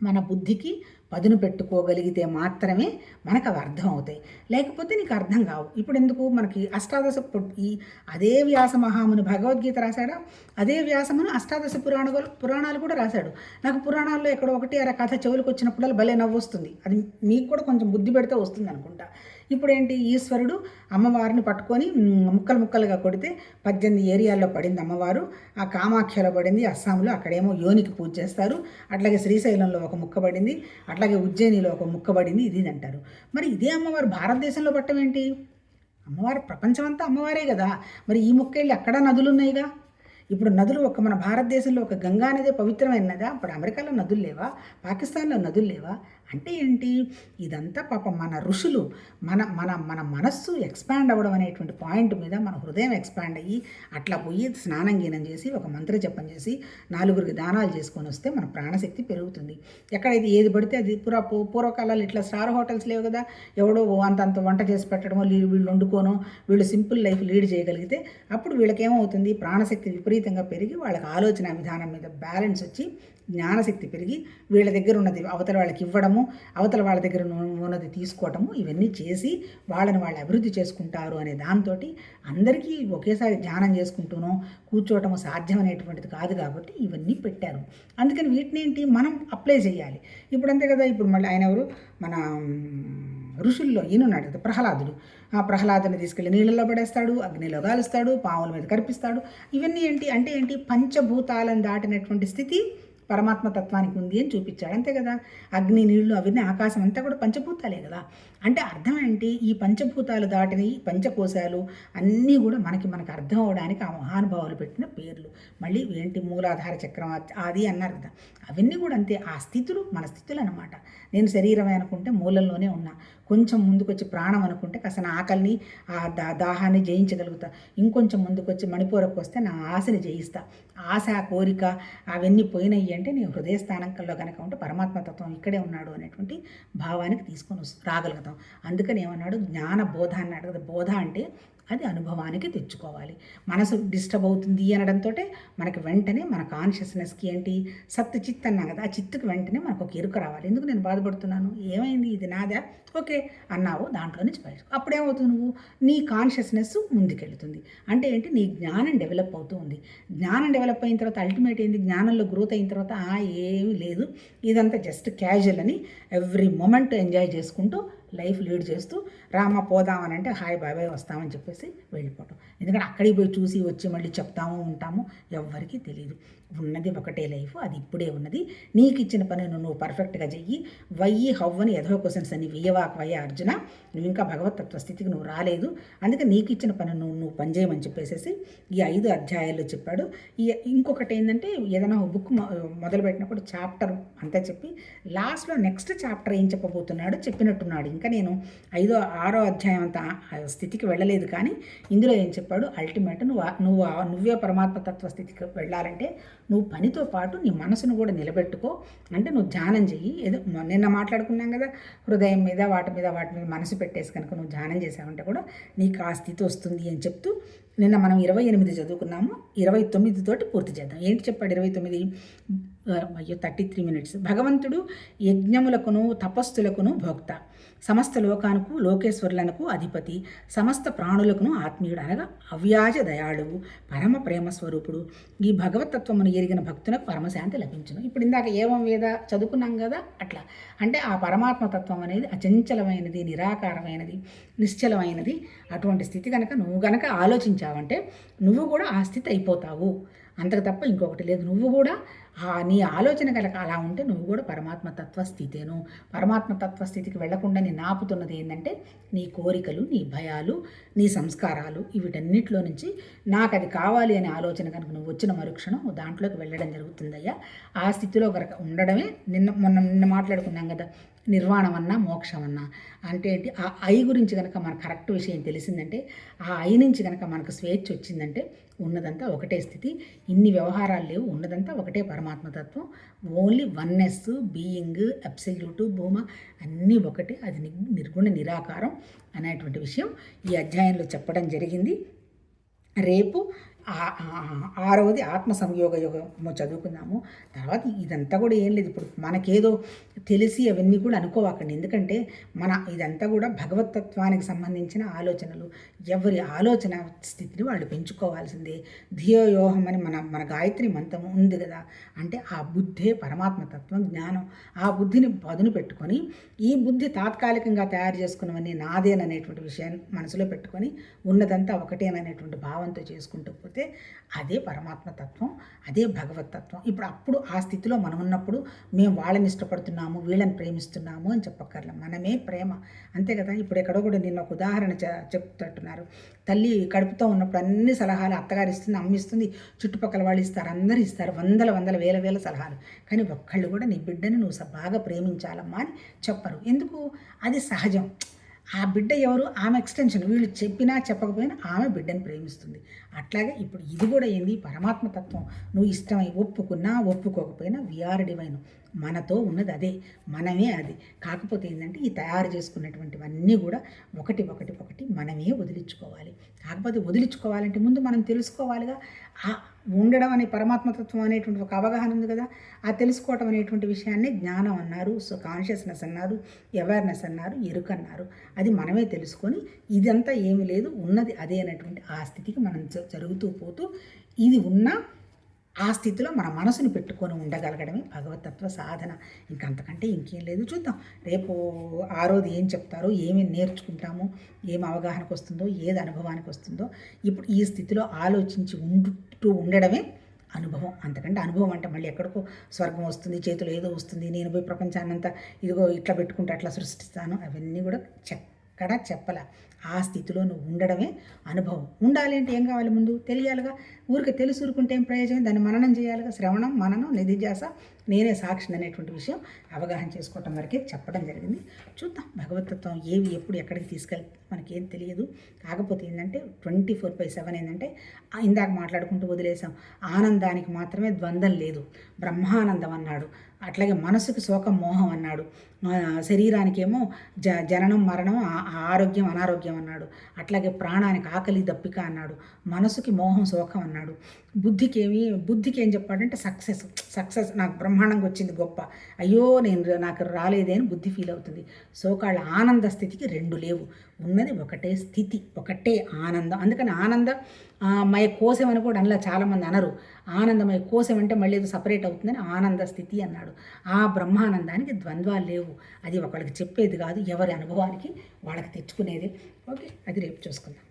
మన బుద్ధికి పదును పెట్టుకోగలిగితే మాత్రమే మనకు అవి అర్థం అవుతాయి, లేకపోతే నీకు అర్థం కావు. ఇప్పుడు ఎందుకు మనకి అష్టాదశ ఈ అదే వ్యాస మహాముని భగవద్గీత రాశాడా, అదే వ్యాసమును అష్టాదశ పురాణాలు కూడా రాశాడు. నాకు పురాణాల్లో ఎక్కడ ఒకటి అర కథ చెవులకు వచ్చినప్పుడల్లా భలే నవ్వు వస్తుంది. అది మీకు కూడా కొంచెం బుద్ధి పెడితే వస్తుంది అనుకుంటా. ఇప్పుడేంటి, ఈశ్వరుడు అమ్మవారిని పట్టుకొని ముక్కలు ముక్కలుగా కొడితే 18 ఏరియాల్లో పడింది అమ్మవారు. ఆ కామాఖ్యలో పడింది అస్సాంలో, అక్కడేమో యోనికి పూజ చేస్తారు. అట్లాగే శ్రీశైలంలో ఒక ముక్క పడింది, అట్లాగే ఉజ్జయినిలో ఒక ముక్క పడింది. ఇది అంటారు. మరి ఇదే అమ్మవారు భారతదేశంలో పట్టం ఏంటి? అమ్మవారు ప్రపంచమంతా అమ్మవారే కదా. మరి ఈ ముక్క వెళ్ళి అక్కడ నదులు ఉన్నాయిగా. ఇప్పుడు నదులు ఒక మన భారతదేశంలో ఒక గంగా నదే పవిత్రమైనదా? ఇప్పుడు అమెరికాలో నదులు లేవా? పాకిస్తాన్లో నదులు లేవా? అంటే ఏంటి, ఇదంతా పాపం మన ఋషులు మన మన మన మనస్సు ఎక్స్పాండ్ అవ్వడం అనేటువంటి పాయింట్ మీద మన హృదయం ఎక్స్పాండ్ అయ్యి అట్లా పోయి స్నానం గీనం చేసి ఒక మంత్ర జపం చేసి 4గురికి దానాలు చేసుకొని వస్తే మన ప్రాణశక్తి పెరుగుతుంది. ఎక్కడైతే ఏది పడితే అది పూర్వకాలాలు ఇట్లా స్టార్ హోటల్స్ లేవు కదా, ఎవడో అంతంత వంట చేసి పెట్టడమో వీళ్ళు వండుకోనో వీళ్ళు సింపుల్ లైఫ్ లీడ్ చేయగలిగితే అప్పుడు వీళ్ళకేమవుతుంది, ప్రాణశక్తి విపరీతంగా పెరిగి వాళ్ళకి ఆలోచన విధానం మీద బ్యాలెన్స్ వచ్చి జ్ఞానశక్తి పెరిగి వీళ్ళ దగ్గర ఉన్నది అవతల వాళ్ళకి ఇవ్వడము, అవతల వాళ్ళ దగ్గర ఉన్నది తీసుకోవటము, ఇవన్నీ చేసి వాళ్ళని వాళ్ళు అభివృద్ధి చేసుకుంటారు అనే దాంతో అందరికీ ఒకేసారి ధ్యానం చేసుకుంటూనో కూర్చోవటము సాధ్యం అనేటువంటిది కాదు కాబట్టి ఇవన్నీ పెట్టారు. అందుకని వీటిని ఏంటి మనం అప్లై చేయాలి. ఇప్పుడు అంతే కదా. ఇప్పుడు మళ్ళీ ఆయన ఎవరు, మన ఋషుల్లో ఈయనున్నాడు కదా ప్రహ్లాదుడు. ఆ ప్రహ్లాదుని తీసుకెళ్ళి నీళ్ళలో పడేస్తాడు, అగ్నిలో గాలుస్తాడు, పాముల మీద కనిపిస్తాడు. ఇవన్నీ ఏంటి అంటే ఏంటి, పంచభూతాలను దాటినటువంటి స్థితి పరమాత్మ తత్వానికి ఉంది అని చూపించాడు. అంతే కదా. అగ్ని, నీళ్లు, అవన్నీ ఆకాశం అంతా కూడా పంచభూతాలే కదా. అంటే అర్థం ఏంటి, ఈ పంచభూతాలు దాటిన ఈ పంచకోశాలు అన్నీ కూడా మనకి అర్థం అవడానికి ఆ మహానుభావులు పెట్టిన పేర్లు. మళ్ళీ ఏంటి, మూలాధార చక్రం అది అన్నారు కదా, అవన్నీ కూడా అంతే. ఆ స్థితులు మన స్థితులు అనమాట. నేను శరీరమే అనుకుంటే మూలంలోనే ఉన్నా, కొంచెం ముందుకొచ్చి ప్రాణం అనుకుంటే కాస్త ఆకలిని ఆ దాహాన్ని జయించగలుగుతా, ఇంకొంచెం ముందుకొచ్చి మణిపూరకు వస్తే నా ఆశని జయిస్తా. ఆశ, కోరిక అవన్నీ పోయినాయి అంటే నేను హృదయస్థానంలో కనుక ఉంటే పరమాత్మతత్వం ఇక్కడే ఉన్నాడు అనేటువంటి భావానికి తీసుకొని రాగలుగుతాం. అందుకని ఏమన్నాడు, జ్ఞాన బోధ అన్నాడు కదా. బోధ అంటే అది అనుభవానికి తెచ్చుకోవాలి. మనసు డిస్టర్బ్ అవుతుంది అనడంతో మనకి వెంటనే మన కాన్షియస్నెస్కి ఏంటి సత్ చిత్ అన్నా కదా, ఆ చిత్తుకి వెంటనే మనకు ఒక ఎరుక రావాలి. ఎందుకు నేను బాధపడుతున్నాను, ఏమైంది, ఇది నాదా, ఓకే అన్నావు, దాంట్లో నుంచి బయటకు అప్పుడేమవుతుంది, నువ్వు నీ కాన్షియస్నెస్ ముందుకెళ్తుంది. అంటే ఏంటి, నీ జ్ఞానం డెవలప్ అవుతూ ఉంది. జ్ఞానం డెవలప్ అయిన తర్వాత అల్టిమేట్ ఏంది, జ్ఞానంలో గ్రోత్ అయిన తర్వాత ఏమీ లేదు, ఇదంతా జస్ట్ క్యాజువల్ అని ఎవ్రీ మూమెంట్ ఎంజాయ్ చేసుకుంటూ లైఫ్ లీడ్ చేస్తూ రామ పోదామని అంటే హాయ్ బాబాయ్ వస్తామని చెప్పేసి వెళ్ళిపోవటం. ఎందుకంటే అక్కడికి పోయి చూసి వచ్చి మళ్ళీ చెప్తాము ఉంటాము, ఎవ్వరికీ తెలియదు. ఉన్నది ఒకటే లైఫ్, అది ఇప్పుడే ఉన్నది. నీకు ఇచ్చిన పని నువ్వు పర్ఫెక్ట్గా చెయ్యి. వయ్యి హవ్వని ఎదో క్వశ్చన్స్ అని వెయ్యవాకవయ్య అర్జున, నువ్వు ఇంకా భగవతత్వ స్థితికి నువ్వు రాలేదు, అందుకే నీకు ఇచ్చిన పని నువ్వు పనిచేయమని చెప్పేసి ఈ 5 అధ్యాయాల్లో చెప్పాడు. ఇంకొకటి ఏంటంటే, ఏదైనా బుక్ మొదలుపెట్టినప్పుడు చాప్టర్ అంతా చెప్పి లాస్ట్లో నెక్స్ట్ చాప్టర్ ఏం చెప్పబోతున్నాడు చెప్పినట్టున్నాడు. ఇంకా నేను 5వ 6వ అధ్యాయం అంత స్థితికి వెళ్ళలేదు, కానీ ఇందులో ఏం చెప్పాడు, అల్టిమేట్ నువ్వే పరమాత్మ తత్వ స్థితికి వెళ్ళాలంటే నువ్వు పనితో పాటు నీ మనసును కూడా నిలబెట్టుకో. అంటే నువ్వు ధ్యానం చెయ్యి. ఏదో నిన్న మాట్లాడుకున్నాం కదా, హృదయం మీద వాటి మీద మనసు పెట్టేసి కనుక నువ్వు ధ్యానం చేసావంటే కూడా నీకు ఆ స్థితి వస్తుంది అని చెప్తూ, నిన్న మనం 28 చదువుకున్నాము, 29 తోటి పూర్తి చేద్దాం. ఏంటి చెప్పాడు 29, అయ్యో 33 మినిట్స్. భగవంతుడు యజ్ఞములకును తపస్సులకును భోక్త, సమస్త లోకానికి లోకేశ్వరులకు అధిపతి, సమస్త ప్రాణులకును ఆత్మీయుడు అనగా అవ్యాజ దయాళువు, పరమ ప్రేమ స్వరూపుడు. ఈ భగవతత్వమును ఎరిగిన భక్తులకు పరమశాంతి లభించును. ఇప్పుడు ఇందాక ఏవం వేద చదువుకున్నాం కదా, అట్లా అంటే ఆ పరమాత్మతత్వం అనేది అచంచలమైనది, నిరాకారమైనది, నిశ్చలమైనది. అటువంటి స్థితి కనుక నువ్వు గనక ఆలోచించావంటే నువ్వు కూడా ఆ స్థితి అయిపోతావు. అంతకు తప్ప ఇంకొకటి లేదు. నువ్వు కూడా నీ ఆలోచన కనుక అలా ఉంటే నువ్వు కూడా పరమాత్మతత్వ స్థితేను. పరమాత్మతత్వ స్థితికి వెళ్లకుండా నేను ఆపుతున్నది ఏంటంటే నీ కోరికలు, నీ భయాలు, నీ సంస్కారాలు, వీటన్నిటిలో నుంచి నాకు అది కావాలి అనే ఆలోచన కనుక నువ్వు వచ్చిన మరుక్షణం దాంట్లోకి వెళ్ళడం జరుగుతుందయ్యా. ఆ స్థితిలో కనుక ఉండడమే నిన్న మాట్లాడుకున్నాం కదా, నిర్వాణం అన్నా మోక్షం అన్నా అంటే ఏంటి? ఆ ఐ గురించి కనుక మనకు కరెక్ట్ విషయం తెలిసిందంటే, ఆ ఐ నుంచి కనుక మనకు స్వేచ్ఛ వచ్చిందంటే ఉన్నదంతా ఒకటే స్థితి, ఇన్ని వ్యవహారాలు లేవు, ఉన్నదంతా ఒకటే పరమాత్మతత్వం. ఓన్లీ వన్నెస్, బీయింగ్, అబ్సల్యూట్, భూమ అన్నీ ఒకటే. అది నిర్గుణ నిరాకారం అనేటువంటి విషయం ఈ అధ్యాయంలో చెప్పడం జరిగింది. రేపు 6వది ఆత్మ సంయోగ యోగము చదువుకుందాము. తర్వాత ఇదంతా కూడా ఏం లేదు, ఇప్పుడు మనకేదో తెలిసి అవన్నీ కూడా అనుకోవాకండి. ఎందుకంటే ఇదంతా కూడా భగవతత్వానికి సంబంధించిన ఆలోచనలు. ఎవరి ఆలోచన స్థితిని వాళ్ళు పెంచుకోవాల్సిందే. ధియోయోహం అని మన గాయత్రి మంత్రం ఉంది కదా, అంటే ఆ బుద్ధే పరమాత్మతత్వం, జ్ఞానం. ఆ బుద్ధిని పదును పెట్టుకొని ఈ బుద్ధి తాత్కాలికంగా తయారు చేసుకున్నవన్నీ నాదేననేటువంటి విషయాన్ని మనసులో పెట్టుకొని ఉన్నదంతా ఒకటేననేటువంటి భావంతో చేసుకుంటూ పోతే అదే పరమాత్మతత్వం, అదే భగవతత్వం. అప్పుడు ఆ స్థితిలో మనం ఉన్నప్పుడు మేము వాళ్ళని ఇష్టపడుతున్నాము, వీళ్ళని ప్రేమిస్తున్నాము అని చెప్పక్కర్లే, మనమే ప్రేమ, అంతే కదా. ఇప్పుడు ఎక్కడో కూడా నిన్న ఒక ఉదాహరణ చెప్తున్నారు. తల్లి కడుపుతో ఉన్నప్పుడు అన్ని సలహాలు అత్తగారు ఇస్తుంది, అమ్మిస్తుంది, చుట్టుపక్కల వాళ్ళు ఇస్తారు, అందరూ ఇస్తారు, వందల వేల సలహాలు. కానీ ఒక్కళ్ళు కూడా నీ బిడ్డని నువ్వు బాగా ప్రేమించాలమ్మా అని చెప్పరు. ఎందుకు? అది సహజం. ఆ బిడ్డ ఎవరు? ఆమె ఎక్స్టెన్షన్. వీళ్ళు చెప్పినా చెప్పకపోయినా ఆమె బిడ్డని ప్రేమిస్తుంది. అట్లాగే ఇప్పుడు ఇది కూడా ఏంది? పరమాత్మతత్వం. నువ్వు ఇష్టమై ఒప్పుకున్నా ఒప్పుకోకపోయినా వీఆర్ డివైన్. మనతో ఉన్నది అదే, మనమే అది. కాకపోతే ఏంటంటే ఈ తయారు చేసుకున్నటువంటివన్నీ కూడా ఒకటి మనమే వదిలించుకోవాలి. కాకపోతే వదిలించుకోవాలంటే ముందు మనం తెలుసుకోవాలిగా. ఆ ఉండడం అనే పరమాత్మతత్వం అనేటువంటి ఒక అవగాహన ఉంది కదా, ఆ తెలుసుకోవటం అనేటువంటి విషయాన్ని జ్ఞానం అన్నారు, కాన్షియస్నెస్ అన్నారు, అవేర్నెస్ అన్నారు, ఎరుక అన్నారు. అది మనమే తెలుసుకొని ఇదంతా ఏమీ లేదు, ఉన్నది అదే అనేటువంటి ఆ స్థితికి మనం జరుగుతూ పోతూ ఇది ఉన్న ఆ స్థితిలో మన మనసుని పెట్టుకొని ఉండగలగడమే భగవతత్వ సాధన. ఇంకంతకంటే ఇంకేం లేదు. చూద్దాం రేపు 6వది ఏం చెప్తారో, ఏమి నేర్చుకుంటామో, ఏం అవగాహనకు వస్తుందో, ఏది అనుభవానికి వస్తుందో. ఇప్పుడు ఈ స్థితిలో ఆలోచించి ఉండడమే అనుభవం. అంతకంటే అనుభవం అంటే మళ్ళీ ఎక్కడికో స్వర్గం వస్తుంది, చేతిలో ఏదో వస్తుంది, నేను పోయి ప్రపంచాన్నంతా ఇదిగో ఇట్లా పెట్టుకుంటే అట్లా సృష్టిస్తాను, అవన్నీ కూడా ఎక్కడా చెప్పలే. ఆ స్థితిలో నువ్వు ఉండడమే అనుభవం. ఉండాలి అంటే ఏం కావాలి? ముందు తెలియాలిగా. ఊరికి తెలిసి ఊరుకుంటే ఏం ప్రయోజనం? దాన్ని మననం చేయాలిగా. శ్రవణం, మననం, నిధిధ్యాస, నేనే సాక్షిని అనేటువంటి విషయం అవగాహన చేసుకోవటం వరకే చెప్పడం జరిగింది. చూద్దాం భగవతత్వం ఏవి ఎప్పుడు ఎక్కడికి తీసుకెళ్తే మనకేం తెలియదు. కాకపోతే ఏంటంటే 24/7 ఏంటంటే ఇందాక మాట్లాడుకుంటూ వదిలేసాం. ఆనందానికి మాత్రమే ద్వంద్వం లేదు, బ్రహ్మానందం అన్నాడు. అట్లాగే మనసుకు శోకం మోహం అన్నాడు. శరీరానికేమో జననం మరణం ఆరోగ్యం అనారోగ్యం అన్నాడు. అట్లాగే ప్రాణానికి ఆకలి దప్పిక అన్నాడు. మనసుకి మోహం శోకం అన్నాడు. బుద్ధికి ఏం చెప్పాడంటే సక్సెస్ నాకు బ్రహ్మాండంగా వచ్చింది గొప్ప, అయ్యో నాకు రాలేదే అని బుద్ధి ఫీల్ అవుతుంది. సోకాళ్ళ ఆనంద స్థితికి 2 లేవు, ఉన్నది ఒకటే స్థితి, ఒకటే ఆనందం. అందుకని ఆనందమయ కోశం అని కూడా అందులో చాలామంది అనరు. ఆనందమయ కోశం అంటే మళ్ళీ ఏదో సపరేట్ అవుతుందని ఆనంద స్థితి అన్నాడు. ఆ బ్రహ్మానందానికి ద్వంద్వాలు లేవు. అది ఒకళ్ళకి చెప్పేది కాదు, ఎవరి అనుభవానికి వాళ్ళకి తెచ్చుకునేది. ఓకే, అది రేపు చూసుకుందాం.